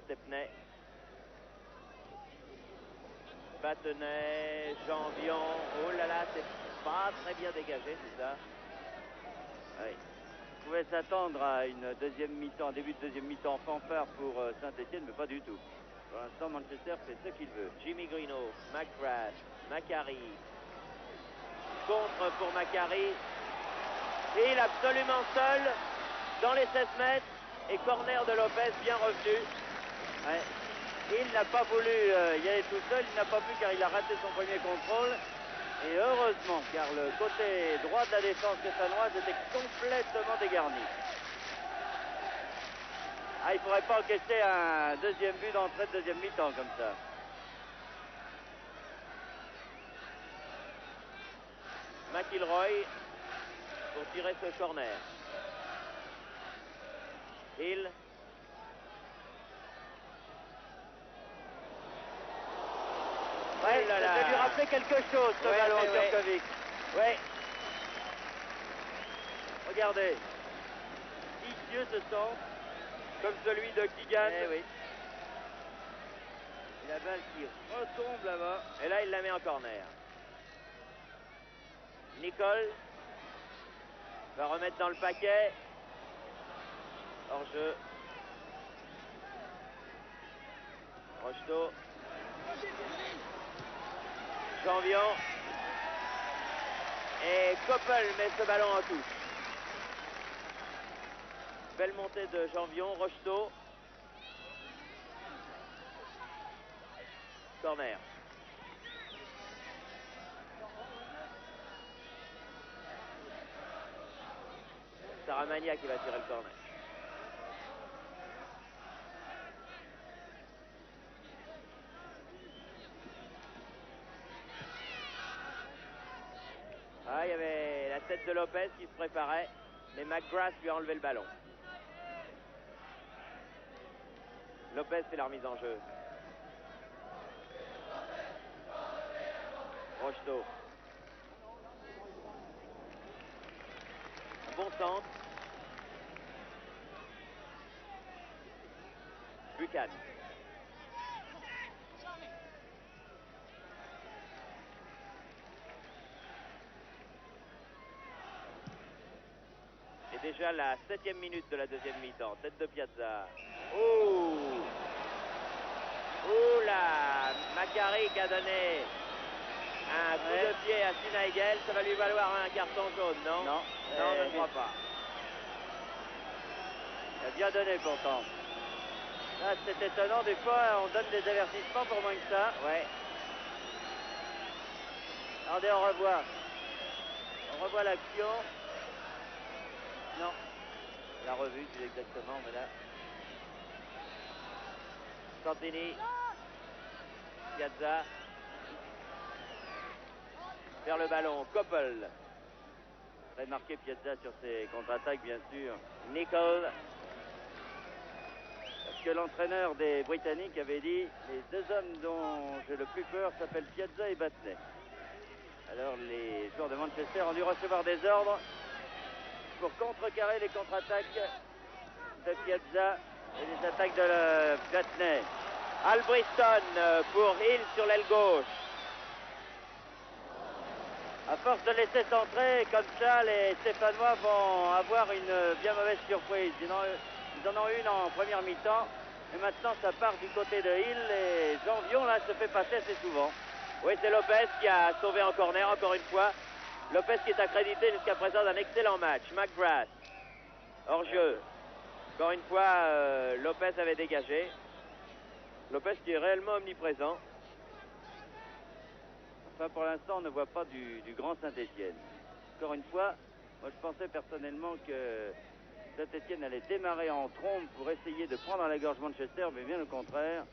Stepney. Battenay, Janvion. Oh là là, c'est pas très bien dégagé tout ça. Oui. On pouvait s'attendre à une deuxième mi-temps, un début de deuxième mi-temps fanfare pour Saint-Etienne, mais pas du tout. Pour l'instant, Manchester fait ce qu'il veut. Jimmy Grino, McGrath, Macari. Contre pour Macari. Il est absolument seul dans les 16 mètres. Et corner de Lopez bien revenu. Ouais. Il n'a pas voulu y aller tout seul, il n'a pas pu car il a raté son premier contrôle. Et heureusement, car le côté droit de la défense stéphanoise était complètement dégarni. Ah, il ne faudrait pas encaisser un deuxième but d'entrée de deuxième mi-temps comme ça. McIlroy pour tirer ce corner. Hill. Ouais, ça peut lui rappeler quelque chose, ce ballon, Turkovic. Ouais. Regardez. Vicieux ce centre, comme celui de Keegan. Eh oui. Et la balle qui retombe là-bas. Et là, il la met en corner. Nicole va remettre dans le paquet. Hors-jeu. Rocheteau. Janvion. Et Koppel met ce ballon en touche. Belle montée de Janvion. Rocheteau. Corner. Saramagna qui va tirer le corner. Ah, il y avait la tête de Lopez qui se préparait, mais McGrath lui a enlevé le ballon. Lopez fait la remise en jeu. Rocheteau. Un bon centre. Buchan. Et déjà la 7e minute de la deuxième mi-temps. Tête de Piazza. Oh! Oh là! Macari qui a donné un coup de pied à Sinaigel. Ça va lui valoir un carton jaune, non? Non. Non, je ne crois pas. Il a bien donné pourtant. Là, c'est étonnant. Des fois, on donne des avertissements pour moins que ça. Ouais. Regardez, on revoit. On revoit l'action. Non. La revue, plus exactement, mais là. Santini. Piazza. Vers le ballon. Koppel. Très marqué Piazza sur ses contre-attaques, bien sûr. Nicole. Parce que l'entraîneur des Britanniques avait dit les deux hommes dont j'ai le plus peur s'appellent Piazza et Battenay. Alors les joueurs de Manchester ont dû recevoir des ordres pour contrecarrer les contre-attaques de Piazza et les attaques de Battenay. Albriston pour Hill sur l'aile gauche. À force de laisser centrer comme ça, les Stéphanois vont avoir une bien mauvaise surprise. Ils en ont une en première mi-temps. Et maintenant, ça part du côté de Hill. Et Janvion, là, se fait passer assez souvent. Oui, c'est Lopez qui a sauvé en corner, encore une fois. Lopez qui est accrédité jusqu'à présent d'un excellent match. McGrath, hors-jeu. Encore une fois, Lopez avait dégagé. Lopez qui est réellement omniprésent. Enfin, pour l'instant, on ne voit pas du grand Saint-Etienne. Encore une fois, moi, je pensais personnellement que Saint-Etienne allait démarrer en trombe pour essayer de prendre à la gorge Manchester, mais bien au contraire.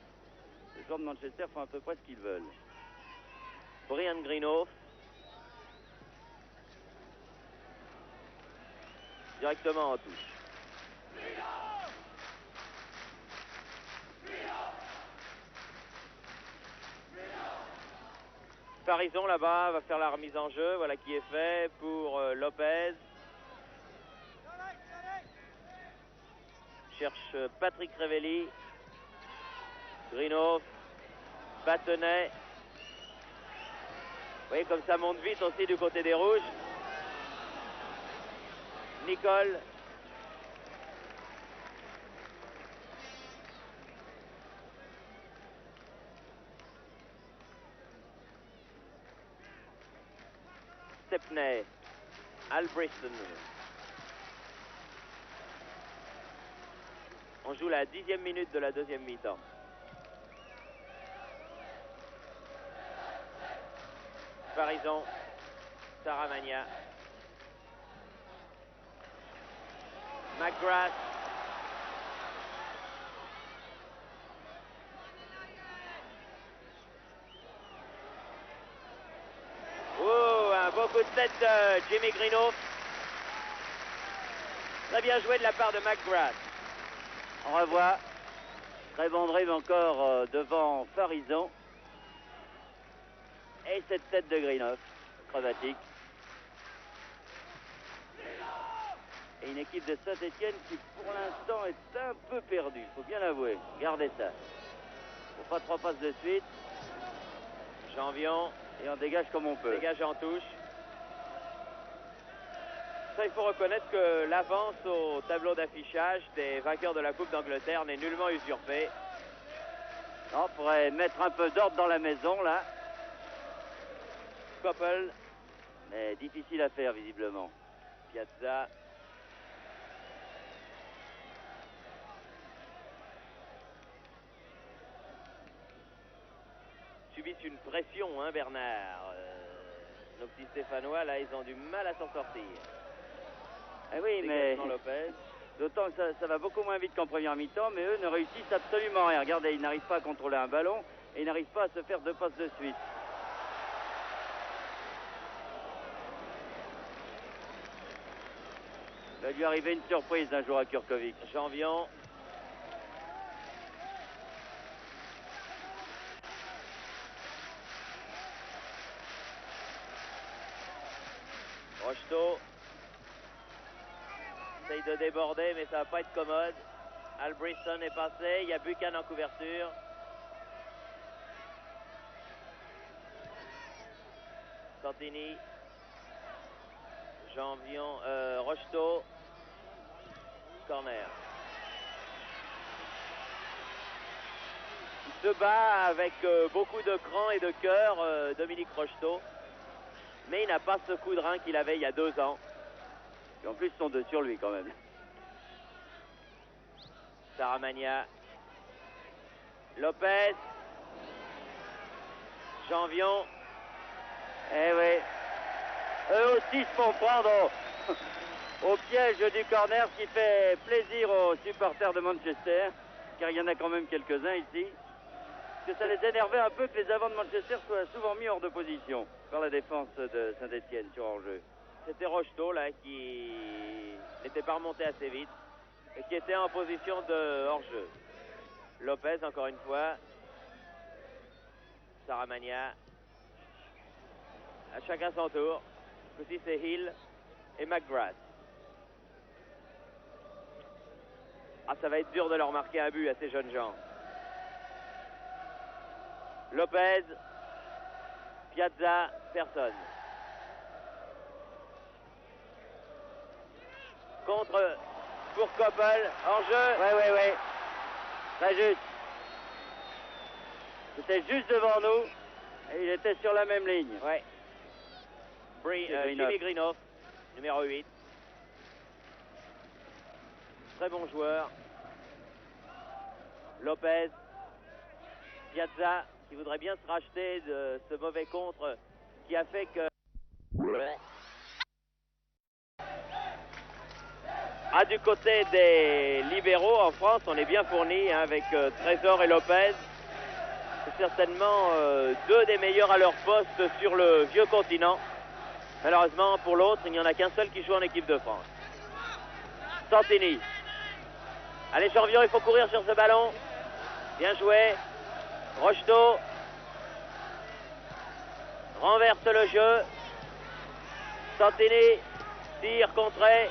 Les joueurs de Manchester font à peu près ce qu'ils veulent. Brian Jim Greenhoff. Directement en touche. Farison là-bas va faire la remise en jeu. Voilà qui est fait pour Lopez. Cherche Patrick Révelli. Greenhoff. Battenet. Vous voyez comme ça monte vite aussi du côté des rouges. Nicole. Stepney. Albriston. On joue la 10e minute de la deuxième mi-temps. Farison. Saramagna. McGrath. Oh, un beau coup de tête de Jimmy Greenhoff. Très bien joué de la part de McGrath. On revoit. Très bon drive encore devant Farison. Et cette tête de Greenhoff, acrobatique. Et une équipe de Saint-Étienne qui, pour l'instant, est un peu perdue. Il faut bien l'avouer. Regardez ça. On fera 3 passes de suite. Janvion. Et on dégage comme on peut. Dégage en touche. Ça, il faut reconnaître que l'avance au tableau d'affichage des vainqueurs de la Coupe d'Angleterre n'est nullement usurpée. On pourrait mettre un peu d'ordre dans la maison, là. Koppel. Mais difficile à faire, visiblement. Piazza. Subissent une pression, hein, Bernard. Nos petits Stéphanois, là, ils ont du mal à s'en sortir. Eh oui, mais Lopez. d'autant que ça va beaucoup moins vite qu'en première mi-temps, mais eux ne réussissent absolument rien. Regardez, ils n'arrivent pas à contrôler un ballon et ils n'arrivent pas à se faire 2 passes de suite. Il va lui arriver une surprise un jour à Kurkovic. Janvion. Rocheteau. Essaye de déborder, mais ça va pas être commode. Albriston est passé. Il y a Buchan en couverture. Santini. Janvion. Rocheteau. Corner. Il se bat avec beaucoup de cran et de cœur, Dominique Rocheteau. Mais il n'a pas ce coup de rein qu'il avait il y a 2 ans. Et en plus, ils sont 2 sur lui quand même. Saramagna. Lopez. Janvion. Eh oui. Eux aussi se font prendre au piège du corner, ce qui fait plaisir aux supporters de Manchester, car il y en a quand même quelques-uns ici. Parce que ça les énervait un peu que les avants de Manchester soient souvent mis hors de position par la défense de Saint-Étienne sur hors-jeu. C'était Rocheteau là qui n'était pas remonté assez vite et qui était en position de hors-jeu. Lopez encore une fois. Saramagna. À chacun son tour. Aussi c'est Hill et McGrath. Ah, ça va être dur de leur marquer un but à ces jeunes gens. Lopez. Piazza. Personne. Contre pour Koppel, en jeu. Oui. Très juste. C'était juste devant nous et il était sur la même ligne. Ouais. Jimmy Greenhoff, numéro 8. Très bon joueur. Lopez. Piazza, qui voudrait bien se racheter de ce mauvais contre qui a fait que... Ah, du côté des libéraux en France, on est bien fourni hein, avec Trésor et Lopez. C'est certainement deux des meilleurs à leur poste sur le vieux continent. Malheureusement, pour l'autre, il n'y en a qu'un seul qui joue en équipe de France. Santini. Allez, Janvion, il faut courir sur ce ballon. Bien joué. Rocheteau renverse le jeu. Santini tire, contré.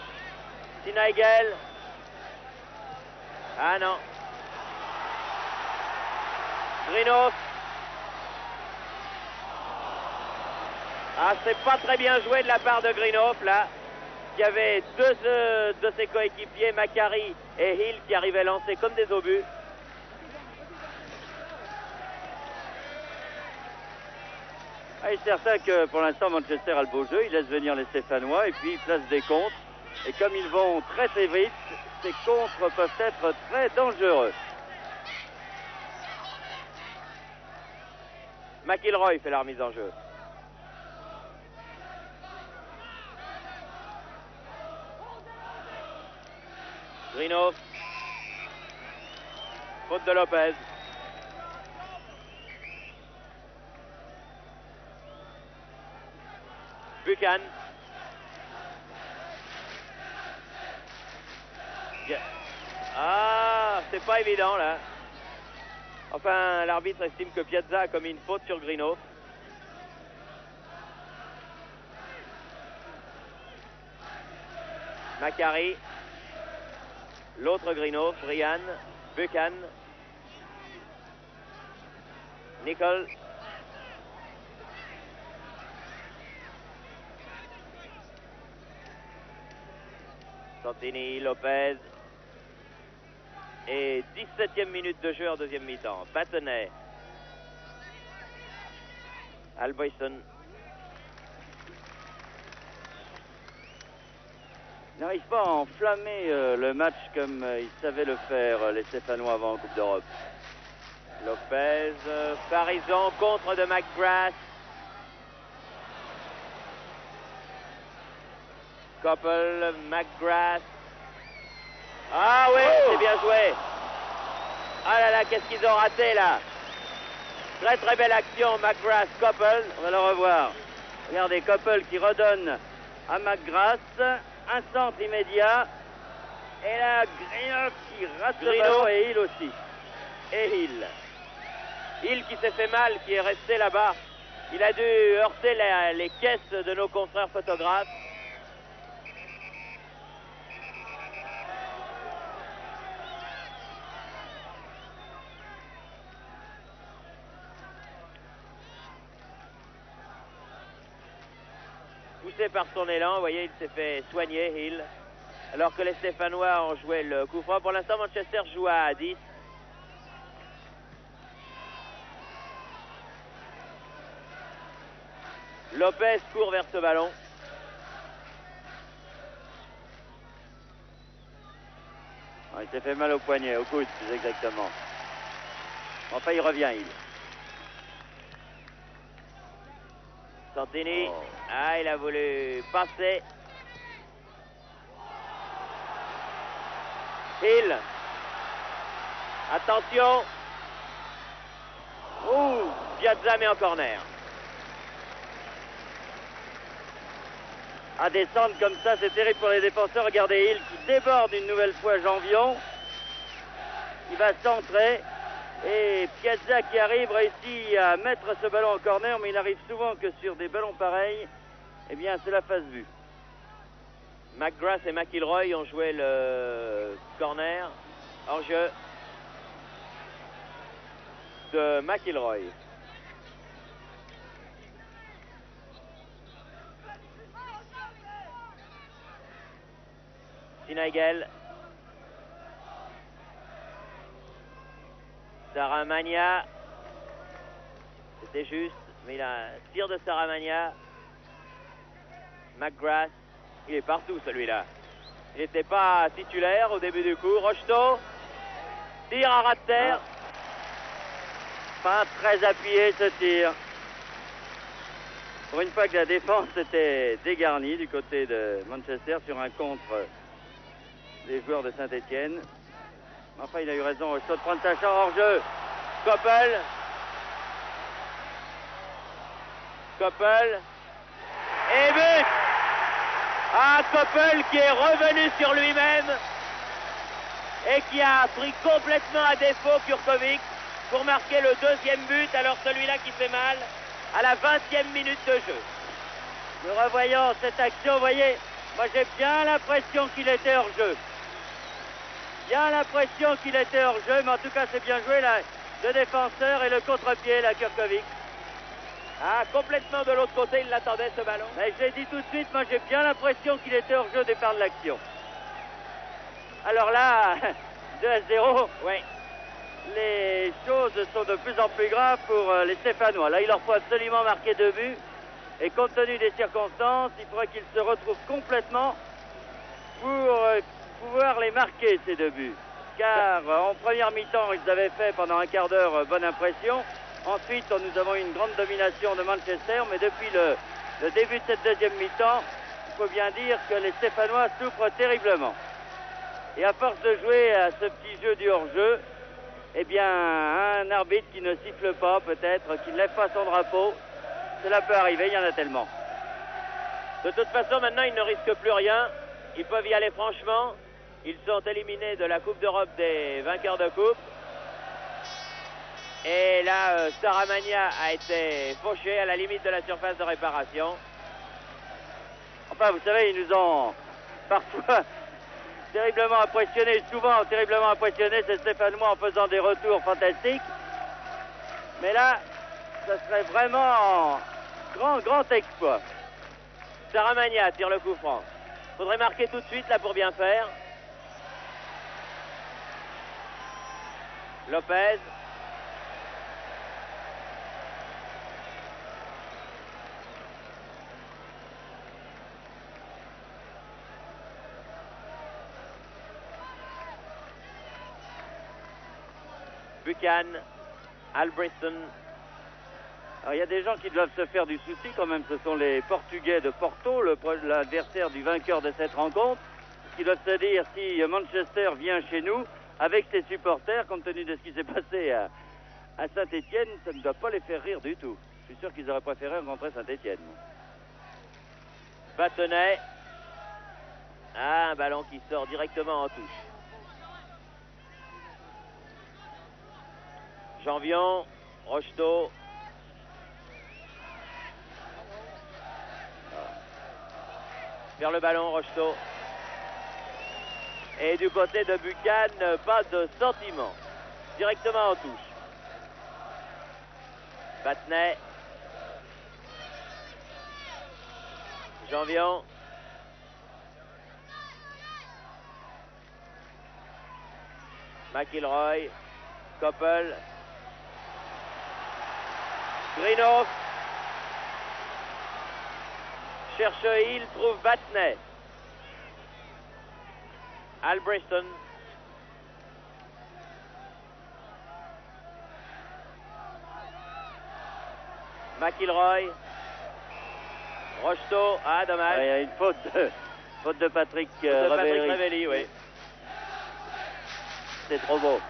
Sinaigel. Ah non. Grinoff. Ah, c'est pas très bien joué de la part de Grinoff, là. Il y avait deux de ses coéquipiers, Macari et Hill, qui arrivaient lancés comme des obus. Ah, il est certain que pour l'instant, Manchester a le beau jeu. Il laisse venir les Stéphanois et puis il place des contres. Et comme ils vont très très vite, ces contres peuvent être très dangereux. McIlroy fait la remise en jeu. Grinoff. Faute de Lopez. Buchan. Ah, c'est pas évident là. Enfin, l'arbitre estime que Piazza a commis une faute sur Grinoff. Macari. L'autre Grinoff, Ryan, Buchan. Nicol. Santini, Lopez. Et 17e minute de jeu en deuxième mi-temps. Battenay. Alboyson. Ils n'arrivent pas à enflammer le match comme ils savaient le faire, les Stéphanois, avant en Coupe d'Europe. Lopez, Farison, contre de McGrath. Koppel, McGrath. Ah oui, c'est bien joué. Ah là là, qu'est-ce qu'ils ont raté là. Très très belle action, McGrath, Koppel. On va le revoir. Regardez, Koppel qui redonne à McGrath. Un centre immédiat. Et là, Grinoff qui rate le ballon et Hill aussi. Et Hill. Hill qui s'est fait mal, qui est resté là-bas. Il a dû heurter les caisses de nos confrères photographes. Poussé par son élan, vous voyez, il s'est fait soigner, Hill. Alors que les Stéphanois ont joué le coup franc. Pour l'instant, Manchester joue à 10. Lopez court vers ce ballon. Ah, il s'est fait mal au poignet, au coude plus exactement. Enfin, il revient, Hill. Santini. Oh. Ah, il a voulu passer. Hill. Attention. Ouh, Piazza met en corner. À descendre comme ça, c'est terrible pour les défenseurs. Regardez Hill qui déborde une nouvelle fois Janvion. Il va centrer. Et Piazza qui arrive réussit à mettre ce ballon en corner, mais il arrive souvent que sur des ballons pareils, eh bien c'est la face vue. McGrath et McIlroy ont joué le corner hors jeu de McIlroy. Sinaigel. Saramagna. C'était juste, mais il a un tir de Saramagna. McGrath. Il est partout celui-là. Il n'était pas titulaire au début du coup. Rocheteau. Tir à ras de terre. Pas très appuyé ce tir. Pour une fois que la défense était dégarnie du côté de Manchester sur un contre des joueurs de Saint-Étienne. Enfin, il a eu raison, Rocheteau, de prendre sa chance hors jeu. Koppel. Koppel. Et but! Ah, Koppel qui est revenu sur lui-même et qui a pris complètement à défaut Kurkovic pour marquer le deuxième but, alors celui-là qui fait mal à la 20e minute de jeu. Nous revoyons cette action, vous voyez, moi j'ai bien l'impression qu'il était hors jeu. Bien l'impression qu'il était hors jeu, mais en tout cas c'est bien joué là, le défenseur et le contre-pied, la Kurkovic. Ah, complètement de l'autre côté, il l'attendait ce ballon. Mais j'ai dit tout de suite, moi j'ai bien l'impression qu'il était hors jeu au départ de l'action. Alors là, 2-0, oui. Les choses sont de plus en plus graves pour les Stéphanois. Là, il leur faut absolument marquer 2 buts. Et compte tenu des circonstances, il faudrait qu'ils se retrouvent complètement pour pouvoir les marquer, ces 2 buts. Car en première mi-temps, ils avaient fait pendant un quart d'heure bonne impression. Ensuite, nous avons eu une grande domination de Manchester. Mais depuis le début de cette deuxième mi-temps, il faut bien dire que les Stéphanois souffrent terriblement. Et à force de jouer à ce petit jeu du hors-jeu, eh bien, un arbitre qui ne siffle pas, peut-être, qui ne lève pas son drapeau, cela peut arriver, il y en a tellement. De toute façon, maintenant, ils ne risquent plus rien. Ils peuvent y aller franchement. Ils sont éliminés de la Coupe d'Europe des vainqueurs de Coupe. Et là, Saramagna a été fauché à la limite de la surface de réparation. Enfin, vous savez, ils nous ont parfois terriblement impressionnés, souvent terriblement impressionnés, ces Stéphanois en faisant des retours fantastiques. Mais là, ça serait vraiment grand exploit. Saramagna tire le coup franc. Faudrait marquer tout de suite là pour bien faire. Lopez. Buchan, Albritton. Alors il y a des gens qui doivent se faire du souci quand même, ce sont les Portugais de Porto, l'adversaire du vainqueur de cette rencontre, qui doivent se dire si Manchester vient chez nous avec ses supporters, compte tenu de ce qui s'est passé à Saint-Étienne, ça ne doit pas les faire rire du tout. Je suis sûr qu'ils auraient préféré rencontrer Saint-Étienne. Battenay. Ah, un ballon qui sort directement en touche. Janvion, Rocheteau. Vers le ballon, Rocheteau. Et du côté de Buchan, pas de sentiment. Directement en touche. Battenay. Janvion. McIlroy. Koppel. Greenhoff cherche Hill, trouve Battenay. Albritton. McIlroy. Rocheteau. Ah, dommage. Il y a une faute de Patrick Révelli, oui. C'est trop beau.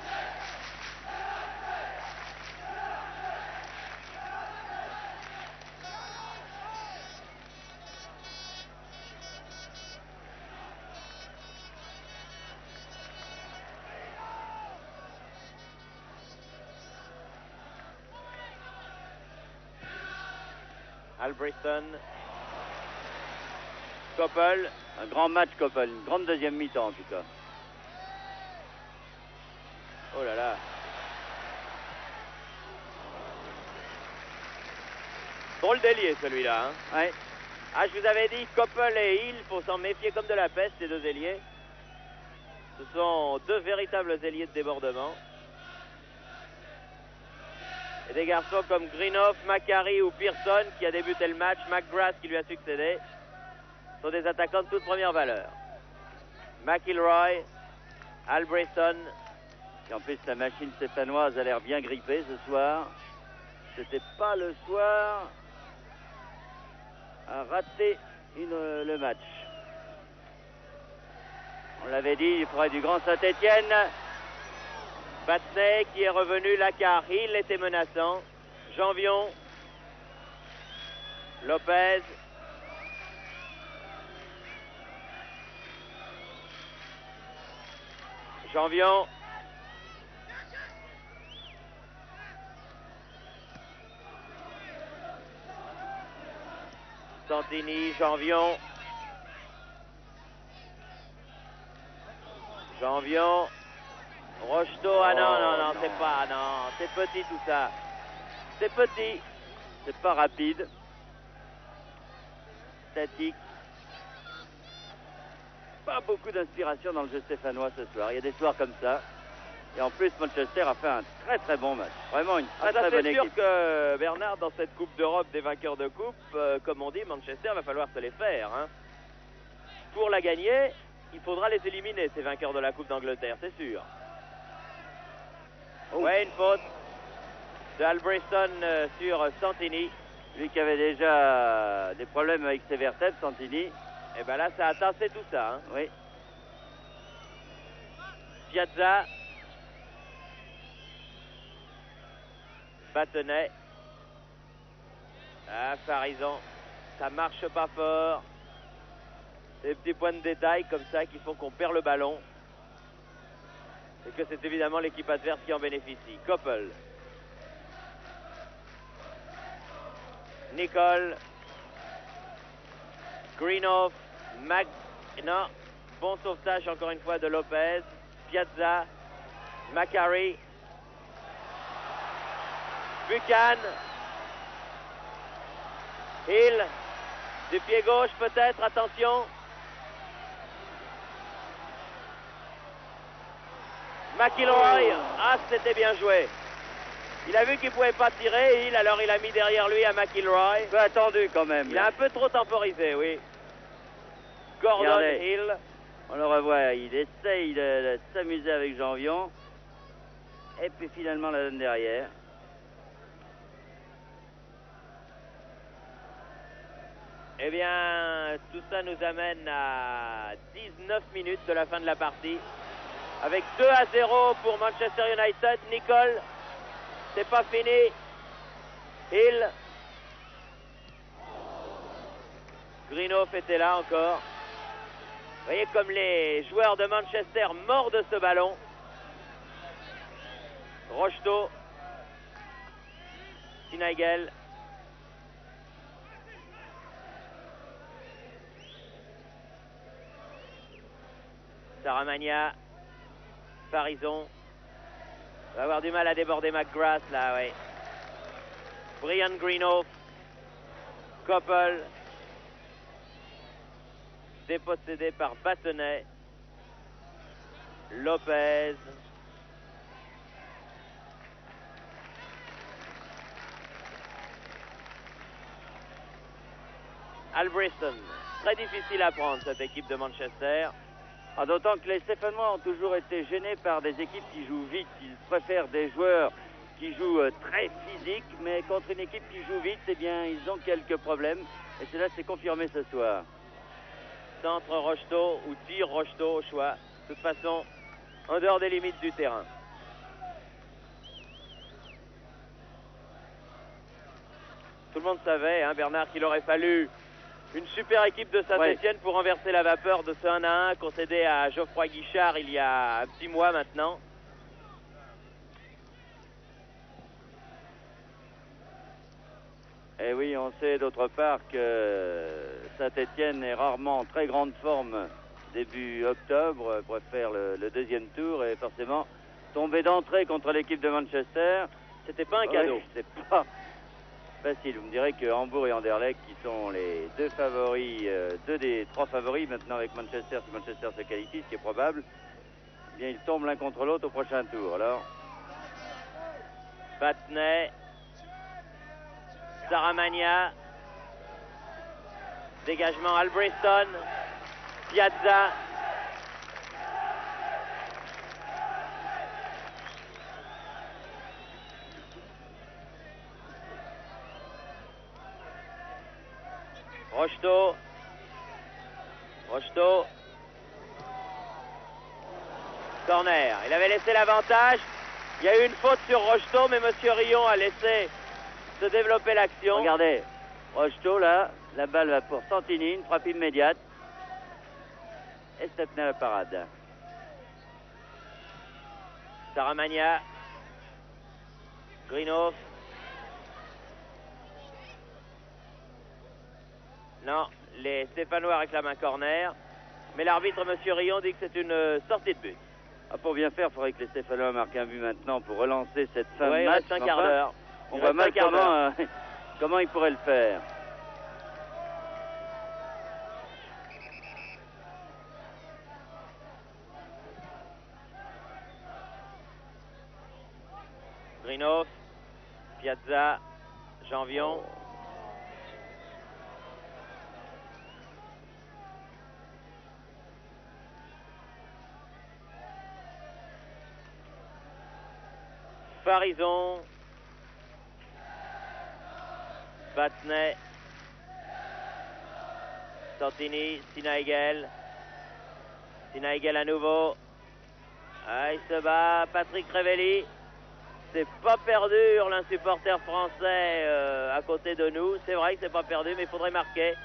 Albritton. Koppel. Un grand match, Koppel. Une grande deuxième mi-temps, en tout cas. Oh là là. Drôle d'ailier, celui-là. Hein. Ouais. Ah, je vous avais dit, Koppel et Hill, faut s'en méfier comme de la peste, ces deux ailiers. Ce sont deux véritables ailiers de débordement. Et des garçons comme Greenhoff, Macari ou Pearson qui a débuté le match, McGrath qui lui a succédé, sont des attaquants de toute première valeur. McIlroy, Albritton. Et en plus, la machine stéphanoise a l'air bien grippée ce soir. C'était pas le soir à rater le match. On l'avait dit, il faudrait du grand Saint-Étienne. Battenay qui est revenu, Lacar, Hill était menaçant. Janvion. Lopez. Janvion. Santini, Janvion. Janvion. Rocheteau, ah non, non, non, c'est pas, non, c'est petit tout ça. C'est petit. C'est pas rapide. Statique. Pas beaucoup d'inspiration dans le jeu stéphanois ce soir. Il y a des soirs comme ça. Et en plus, Manchester a fait un très très bon match. Vraiment une très très bonne équipe. C'est sûr que Bernard, dans cette Coupe d'Europe des vainqueurs de coupe, comme on dit, Manchester va falloir se les faire. Hein. Pour la gagner, il faudra les éliminer, ces vainqueurs de la Coupe d'Angleterre, c'est sûr. Oh. Ouais, une faute de Albrechtson sur Santini. Lui qui avait déjà des problèmes avec ses vertèbres, Santini. Et bien là, ça a tassé tout ça. Hein. Oui. Piazza. Battenet. Ah, Farison. Ça marche pas fort. Des petits points de détail comme ça qui font qu'on perd le ballon. Et que c'est évidemment l'équipe adverse qui en bénéficie. Koppel. Nicole. Greenhoff. Non. Bon sauvetage encore une fois de Lopez. Piazza. Macari. Buchan. Hill. Du pied gauche peut-être, attention. McIlroy. Ah, c'était bien joué. Il a vu qu'il ne pouvait pas tirer, Hill, alors il a mis derrière lui à McIlroy. Un peu attendu quand même. Il a un peu trop temporisé, oui. Gordon Regardez. Hill. On le revoit, il essaye de s'amuser avec Janvion. Et puis finalement la donne derrière. Eh bien, tout ça nous amène à 19 minutes de la fin de la partie. Avec 2-0 pour Manchester United. Nicole, c'est pas fini. Hill. Greenhoff était là encore. Vous voyez comme les joueurs de Manchester mordent de ce ballon. Rocheteau. Sinagel. Saramagna. Farison. Va avoir du mal à déborder McGrath là, oui. Brian Greenhoff. Koppel. Dépossédé par Battenet. Lopez. Albrechtson. Très difficile à prendre cette équipe de Manchester. Ah, d'autant que les Stéphanois ont toujours été gênés par des équipes qui jouent vite. Ils préfèrent des joueurs qui jouent très physique, mais contre une équipe qui joue vite, eh bien, ils ont quelques problèmes. Et cela s'est confirmé ce soir. Centre Rocheteau ou tir Rocheteau au choix. De toute façon, en dehors des limites du terrain. Tout le monde savait, hein, Bernard, qu'il aurait fallu une super équipe de Saint-Etienne pour renverser la vapeur de ce 1-1 concédé à Geoffroy Guichard il y a un petit mois maintenant. Et oui, on sait d'autre part que Saint-Etienne est rarement en très grande forme début octobre, préfère le deuxième tour et forcément tomber d'entrée contre l'équipe de Manchester. C'était pas un cadeau. Oui, c'est pas facile. Vous me direz que Hambourg et Anderlecht, qui sont les deux favoris, deux des trois favoris maintenant avec Manchester, si Manchester se qualifie, ce qui est probable, eh bien ils tombent l'un contre l'autre au prochain tour. Alors, Battenet. Saramagna. Dégagement Albrechtson. Piazza. Rocheteau. Rocheteau. Corner. Il avait laissé l'avantage. Il y a eu une faute sur Rocheteau, mais M. Rion a laissé se développer l'action. regardez, Rocheteau, là, la balle va pour Santini, une frappe immédiate. Et ça tenait la parade. Saramagna. Greenhoff. Non, les Stéphanois réclament un corner. Mais l'arbitre, M. Rion, dit que c'est une sortie de but. Ah, pour bien faire, il faudrait que les Stéphanois marquent un but maintenant pour relancer cette fin Ouais, de il match. reste un quart d'heure. On voit mal comment ils pourraient le faire. Greenhoff, Piazza, Janvion. Farison. Battenay. Santini, Sinaigel. Sinaigel à nouveau. Ah, il se bat, Patrick Révelli. C'est pas perdu, hurle un supporter français à côté de nous. C'est vrai que c'est pas perdu, mais il faudrait marquer.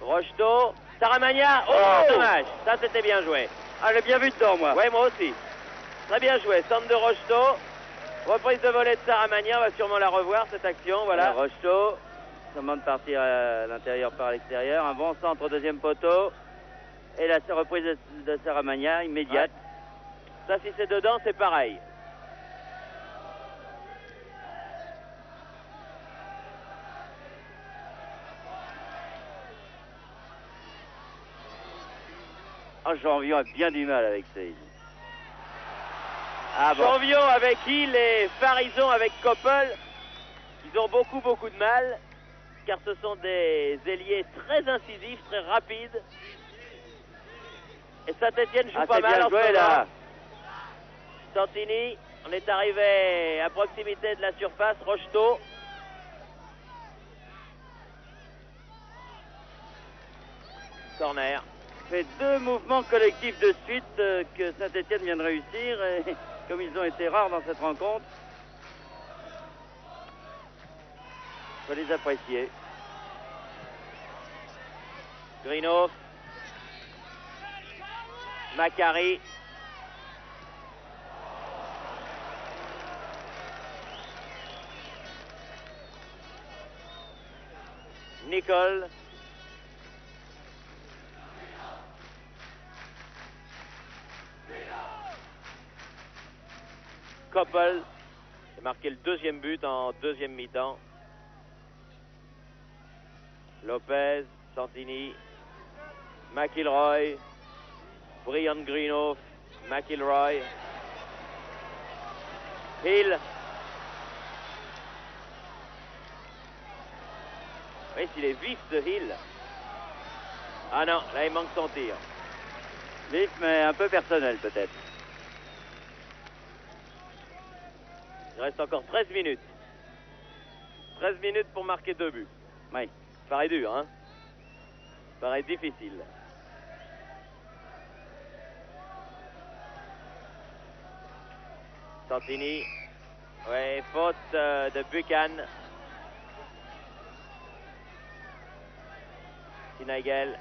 Rocheteau, Saramagna. Oh, dommage. Ça, c'était bien joué. Ah, j'ai bien vu dedans, moi. Oui, moi aussi. Très bien joué. Centre de Rocheteau. Reprise de volée de Saramagna. On va sûrement la revoir, cette action. Voilà. Rocheteau, comment de partir à l'intérieur par l'extérieur. Un bon centre au deuxième poteau. Et la reprise de Saramagna, immédiate. Ouais. Ça, si c'est dedans, c'est pareil. Ah, Janvion a bien du mal avec ça. Ah bon. Janvion avec Hill et Farison avec Koppel. Ils ont beaucoup de mal, car ce sont des ailiers très incisifs, très rapides. Et Saint-Etienne joue pas mal en ce moment. Là. Santini, on est arrivé à proximité de la surface. Rocheteau. Corner. Fait deux mouvements collectifs de suite que Saint-Etienne vient de réussir. Et comme ils ont été rares dans cette rencontre, il faut les apprécier. Greenhoff. Macari. Nicole. Koppel. Il a marqué le deuxième but en deuxième mi-temps. Lopez, Santini, McIlroy, Brian Greenhoff, McIlroy, Hill. Oui, s'il est vif ce Hill. Ah non, là il manque son tir. Vif, mais un peu personnel peut-être. Il reste encore 13 minutes. 13 minutes pour marquer 2 buts. Oui. Ça paraît dur, hein? Ça paraît difficile. Santini. Ouais, faute de Buchan. Sinagel.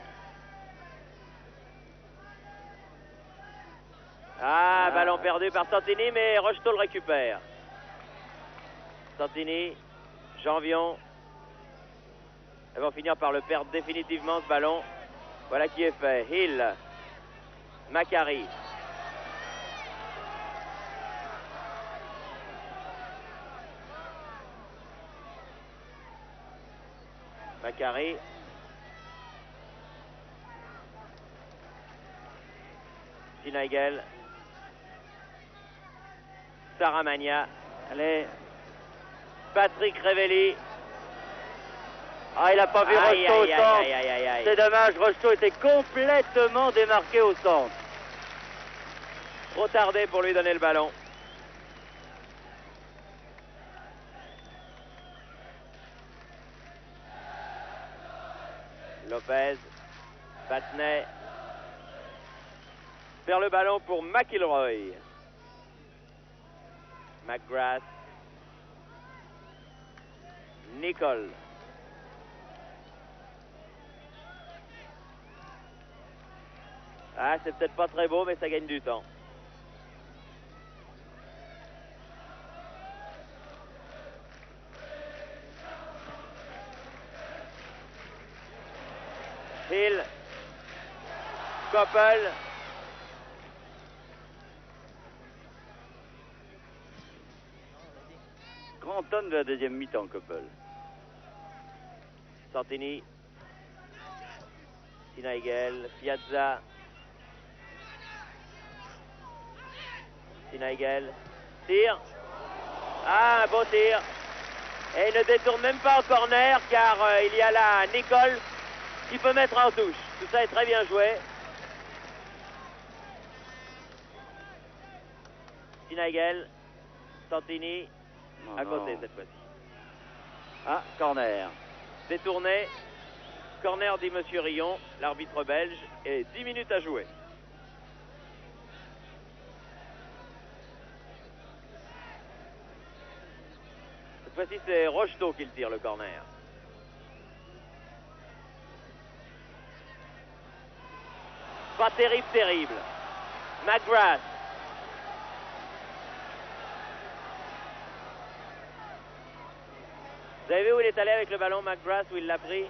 Ah, ballon perdu par Santini, mais Rocheteau le récupère. Santini, Janvion. Elles vont finir par le perdre définitivement ce ballon. Voilà qui est fait. Hill, Macari. Macari. Sinagel. Saramagna. Allez. Patrick Révelli. Ah, il n'a pas vu Rocheteau au centre. C'est dommage, Rocheteau était complètement démarqué au centre. Trop tardé pour lui donner le ballon. Lopez, Battenay. Vers le ballon pour McIlroy. McGrath. Nicole. Ah, c'est peut-être pas très beau, mais ça gagne du temps. Hill, Koppel, Grand homme de la deuxième mi-temps, Koppel. Santini, Sinaigel, Piazza, Sinaigel, tir. Ah, un beau tir. Et il ne détourne même pas en corner car il y a là Nicole qui peut mettre en touche. Tout ça est très bien joué. Sinaigel, Santini, à côté cette fois-ci. Ah, corner. Détourné, corner dit Monsieur Rion, l'arbitre belge, et 10 minutes à jouer. Cette fois-ci, c'est Rocheteau qui le tire, le corner. Pas terrible, terrible. McGrath. Vous avez vu où il est allé avec le ballon, McGrath, où il l'a pris?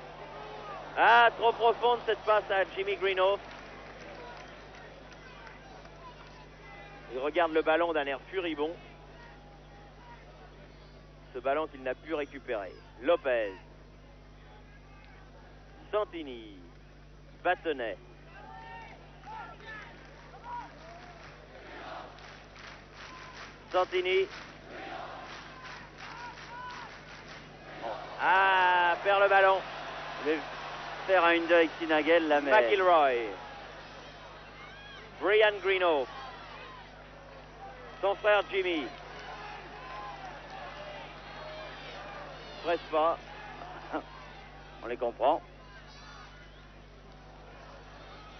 Ah, trop profonde cette passe à Jimmy Greenhoff. Il regarde le ballon d'un air furibond. Ce ballon qu'il n'a pu récupérer. Lopez. Santini. Battenet. Santini. Ah, perd le ballon. Je vais faire un une avec Sinaigel, la mais... McIlroy. Brian Greenhoff. Son frère Jimmy. Presse pas. On les comprend.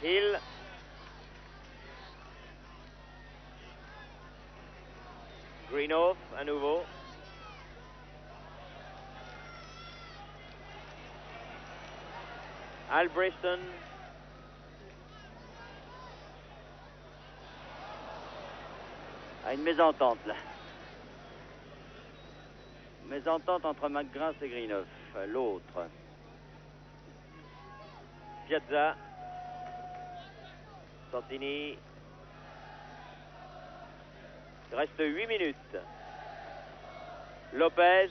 Hill. Greenhoff à nouveau. Albrechtsen. À une mésentente là. Mésentente entre McGrath et Greenhoff. L'autre. Piazza. Santini. Il reste 8 minutes. Lopez.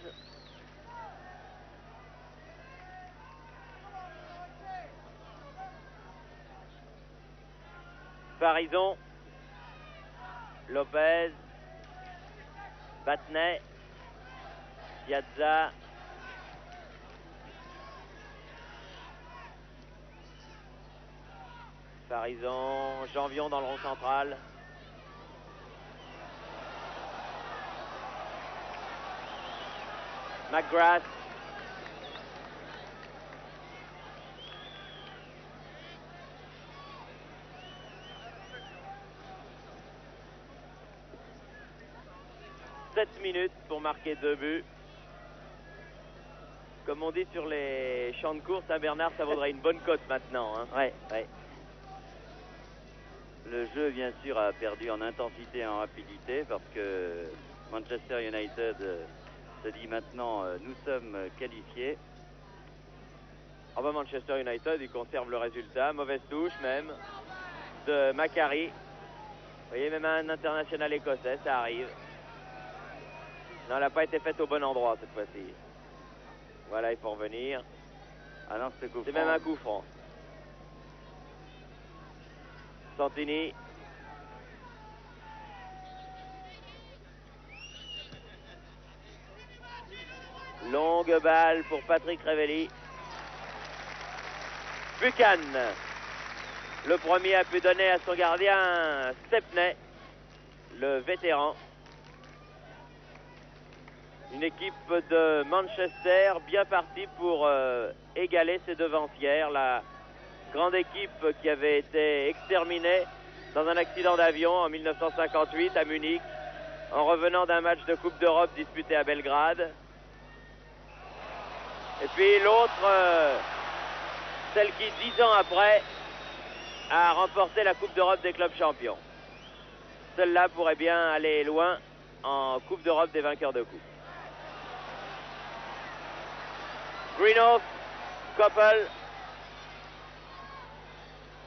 Farison. Lopez. Battenet. Piazza. Farison. Janvion dans le rond central. McGrath. Sept minutes pour marquer 2 buts. Comme on dit sur les champs de course à Bernard, ça vaudrait une bonne cote maintenant. Hein. Ouais. Le jeu, bien sûr, a perdu en intensité et en rapidité parce que Manchester United se dit maintenant nous sommes qualifiés. Ah bah Manchester United, il conserve le résultat. Mauvaise touche même de Macari. Vous voyez, même un international écossais, ça arrive. Non, elle n'a pas été faite au bon endroit cette fois-ci. Voilà, il faut revenir. Ah non, c'est même un coup franc. Santini. Longue balle pour Patrick Révelli. Buchan. Le premier a pu donner à son gardien Stepney, le vétéran. Une équipe de Manchester bien partie pour égaler ses devancières. La grande équipe qui avait été exterminée dans un accident d'avion en 1958 à Munich, en revenant d'un match de Coupe d'Europe disputé à Belgrade. Et puis l'autre, celle qui 10 ans après à remporter la Coupe d'Europe des clubs champions. Celle-là pourrait bien aller loin en Coupe d'Europe des vainqueurs de coupe. Greenhoff, Koppel,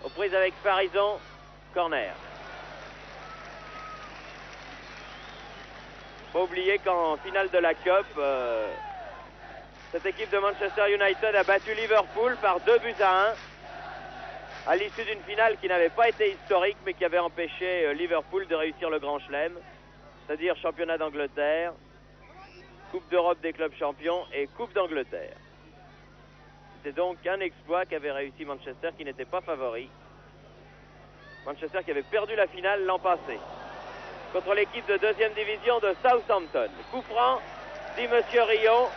aux prises avec Farison, corner. Faut oublier qu'en finale de la Cup, cette équipe de Manchester United a battu Liverpool par 2-1 à l'issue d'une finale qui n'avait pas été historique mais qui avait empêché Liverpool de réussir le Grand Chelem, c'est-à-dire championnat d'Angleterre, Coupe d'Europe des clubs champions et Coupe d'Angleterre. C'était donc un exploit qu'avait réussi Manchester qui n'était pas favori. Manchester qui avait perdu la finale l'an passé contre l'équipe de 2e division de Southampton. Coup franc, dit Monsieur Rio,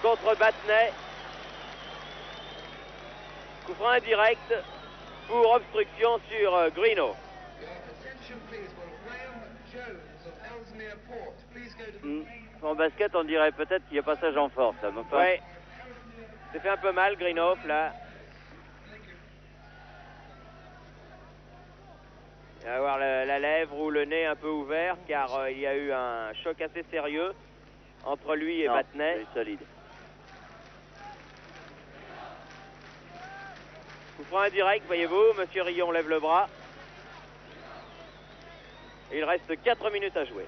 contre Batney. Coup franc indirect pour obstruction sur Greenhoff. En basket, on dirait peut-être qu'il y a passage en force. Enfin... Ouais. C'est fait un peu mal, Greenhoff, là. Il va avoir la lèvre ou le nez un peu ouvert, car il y a eu un choc assez sérieux entre lui et Batney. Solide. Coup franc indirect, voyez-vous, Monsieur Rillon lève le bras. Et il reste 4 minutes à jouer.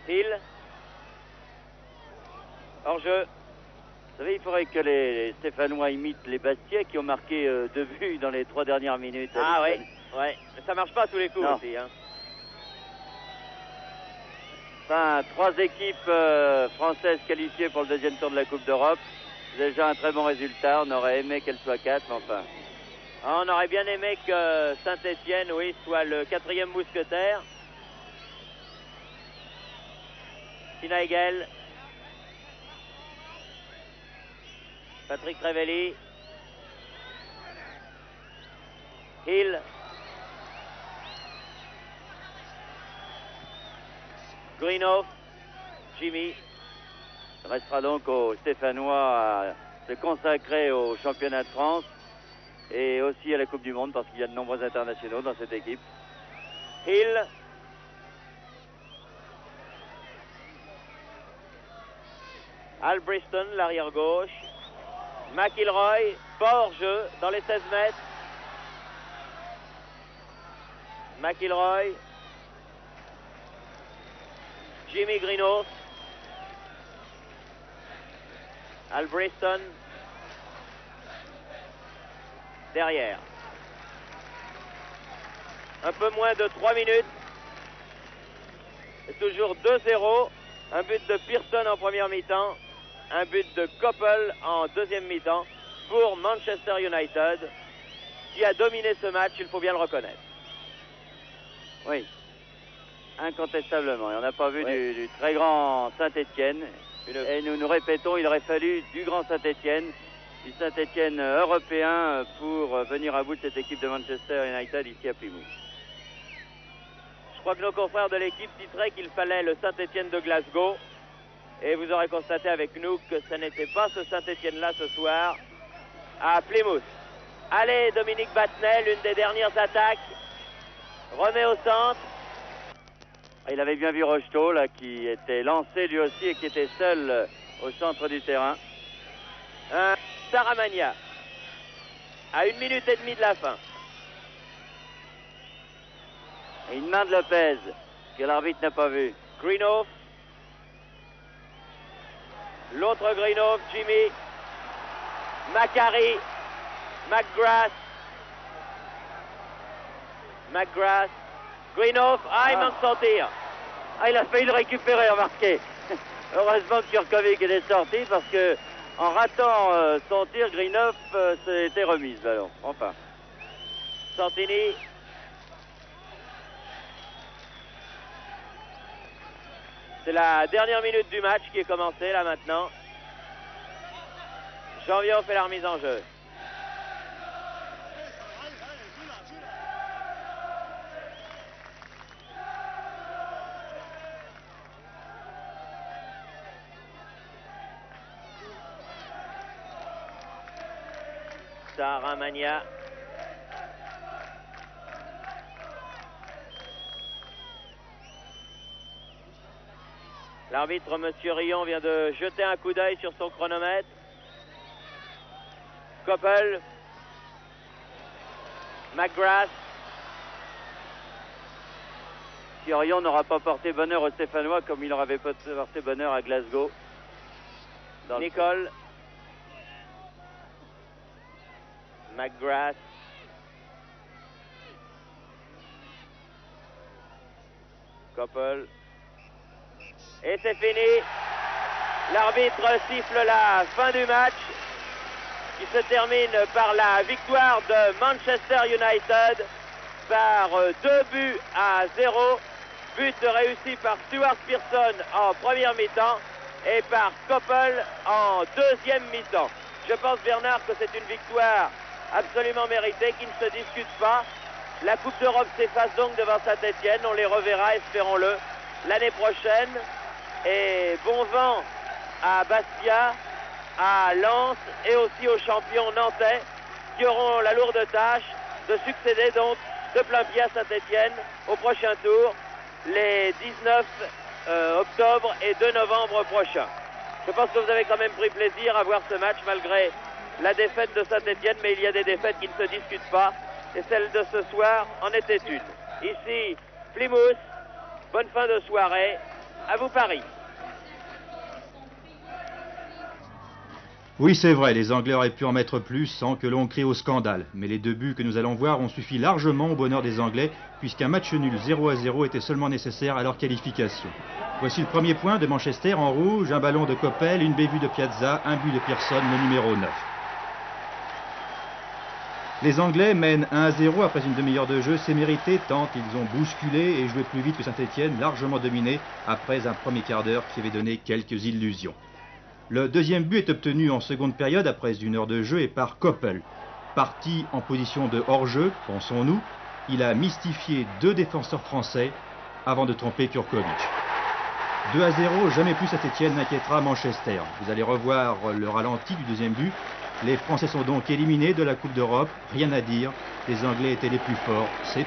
Hill. Hors-jeu. Vous savez, il faudrait que les Stéphanois imitent les Bastiais qui ont marqué 2 buts dans les 3 dernières minutes. Ah oui, ouais. Mais ça marche pas à tous les coups aussi. Hein. Enfin, 3 équipes françaises qualifiées pour le 2e tour de la Coupe d'Europe. C'est déjà un très bon résultat. On aurait aimé qu'elles soient 4, mais enfin. On aurait bien aimé que Saint-Étienne, oui, soit le 4e mousquetaire. Finaigel. Patrick Révelli. Hill. Greenhoff. Jimmy. Il restera donc aux Stéphanois à se consacrer au championnat de France et aussi à la Coupe du Monde parce qu'il y a de nombreux internationaux dans cette équipe. Hill. Al Briston, l'arrière gauche. McIlroy, pas hors jeu, dans les 16 mètres. McIlroy. Jimmy Greenhoff. Al Briston. Derrière. Un peu moins de 3 minutes. C'est toujours 2-0. Un but de Pearson en première mi-temps. Un but de Koppel en deuxième mi-temps pour Manchester United, qui a dominé ce match, il faut bien le reconnaître. Oui, incontestablement. Et on n'a pas vu du très grand Saint-Étienne. Et nous répétons, il aurait fallu du grand Saint-Étienne, du Saint-Étienne européen pour venir à bout de cette équipe de Manchester United ici à Plymouth. Je crois que nos confrères de l'équipe titeraient qu'il fallait le Saint-Étienne de Glasgow. Et vous aurez constaté avec nous que ce n'était pas ce Saint-Étienne-là ce soir à Plymouth. Allez, Dominique Batney, l'une des dernières attaques. Remet au centre. Il avait bien vu Rocheteau là, qui était lancé lui aussi et qui était seul au centre du terrain. Un Saramagna à 1 minute et demie de la fin. Et une main de Lopez que l'arbitre n'a pas vue. Greenhoff. L'autre Greenhoff, Jimmy. Macari. McGrath. Greenhoff. Il manque son tir. Il a failli le récupérer, remarquez. Heureusement que Kurkovic est sorti parce que en ratant son tir, Greenhoff s'était remise le ballon. Enfin. Santini. C'est la dernière minute du match qui est commencée là maintenant. Janvier fait la remise en jeu. Saramagna. L'arbitre, Monsieur Rion, vient de jeter un coup d'œil sur son chronomètre. Koppel, McGrath. Si Orion n'aura pas porté bonheur aux Stéphanois comme il leur avait porté bonheur à Glasgow. Nicole. McGrath. Koppel. Et c'est fini. L'arbitre siffle la fin du match qui se termine par la victoire de Manchester United par 2-0. But réussi par Stuart Pearson en première mi-temps et par Koppel en deuxième mi-temps. Je pense, Bernard, que c'est une victoire absolument méritée qui ne se discute pas. La Coupe d'Europe s'efface donc devant Saint-Etienne. On les reverra, espérons-le, l'année prochaine. Et bon vent à Bastia, à Lens et aussi aux champions nantais qui auront la lourde tâche de succéder donc de plein pied à Saint-Etienne au prochain tour les 19 octobre et 2 novembre prochains. Je pense que vous avez quand même pris plaisir à voir ce match malgré la défaite de Saint-Etienne, mais il y a des défaites qui ne se discutent pas et celle de ce soir en était une. Ici Plymouth, bonne fin de soirée, à vous Paris. Oui, c'est vrai, les Anglais auraient pu en mettre plus sans que l'on crie au scandale. Mais les 2 buts que nous allons voir ont suffi largement au bonheur des Anglais, puisqu'un match nul 0-0 était seulement nécessaire à leur qualification. Voici le premier point de Manchester en rouge, un ballon de Koppel, une bévue de Piazza, un but de Pearson, le numéro 9. Les Anglais mènent 1-0 après une demi-heure de jeu, c'est mérité tant ils ont bousculé et joué plus vite que Saint-Etienne, largement dominé après un premier quart d'heure qui avait donné quelques illusions. Le deuxième but est obtenu en seconde période après 1 heure de jeu et par Koppel. Parti en position de hors-jeu, pensons-nous, il a mystifié 2 défenseurs français avant de tromper Kurkovic. 2-0, jamais plus Saint-Etienne n'inquiétera Manchester. Vous allez revoir le ralenti du deuxième but. Les Français sont donc éliminés de la Coupe d'Europe, rien à dire, les Anglais étaient les plus forts, c'est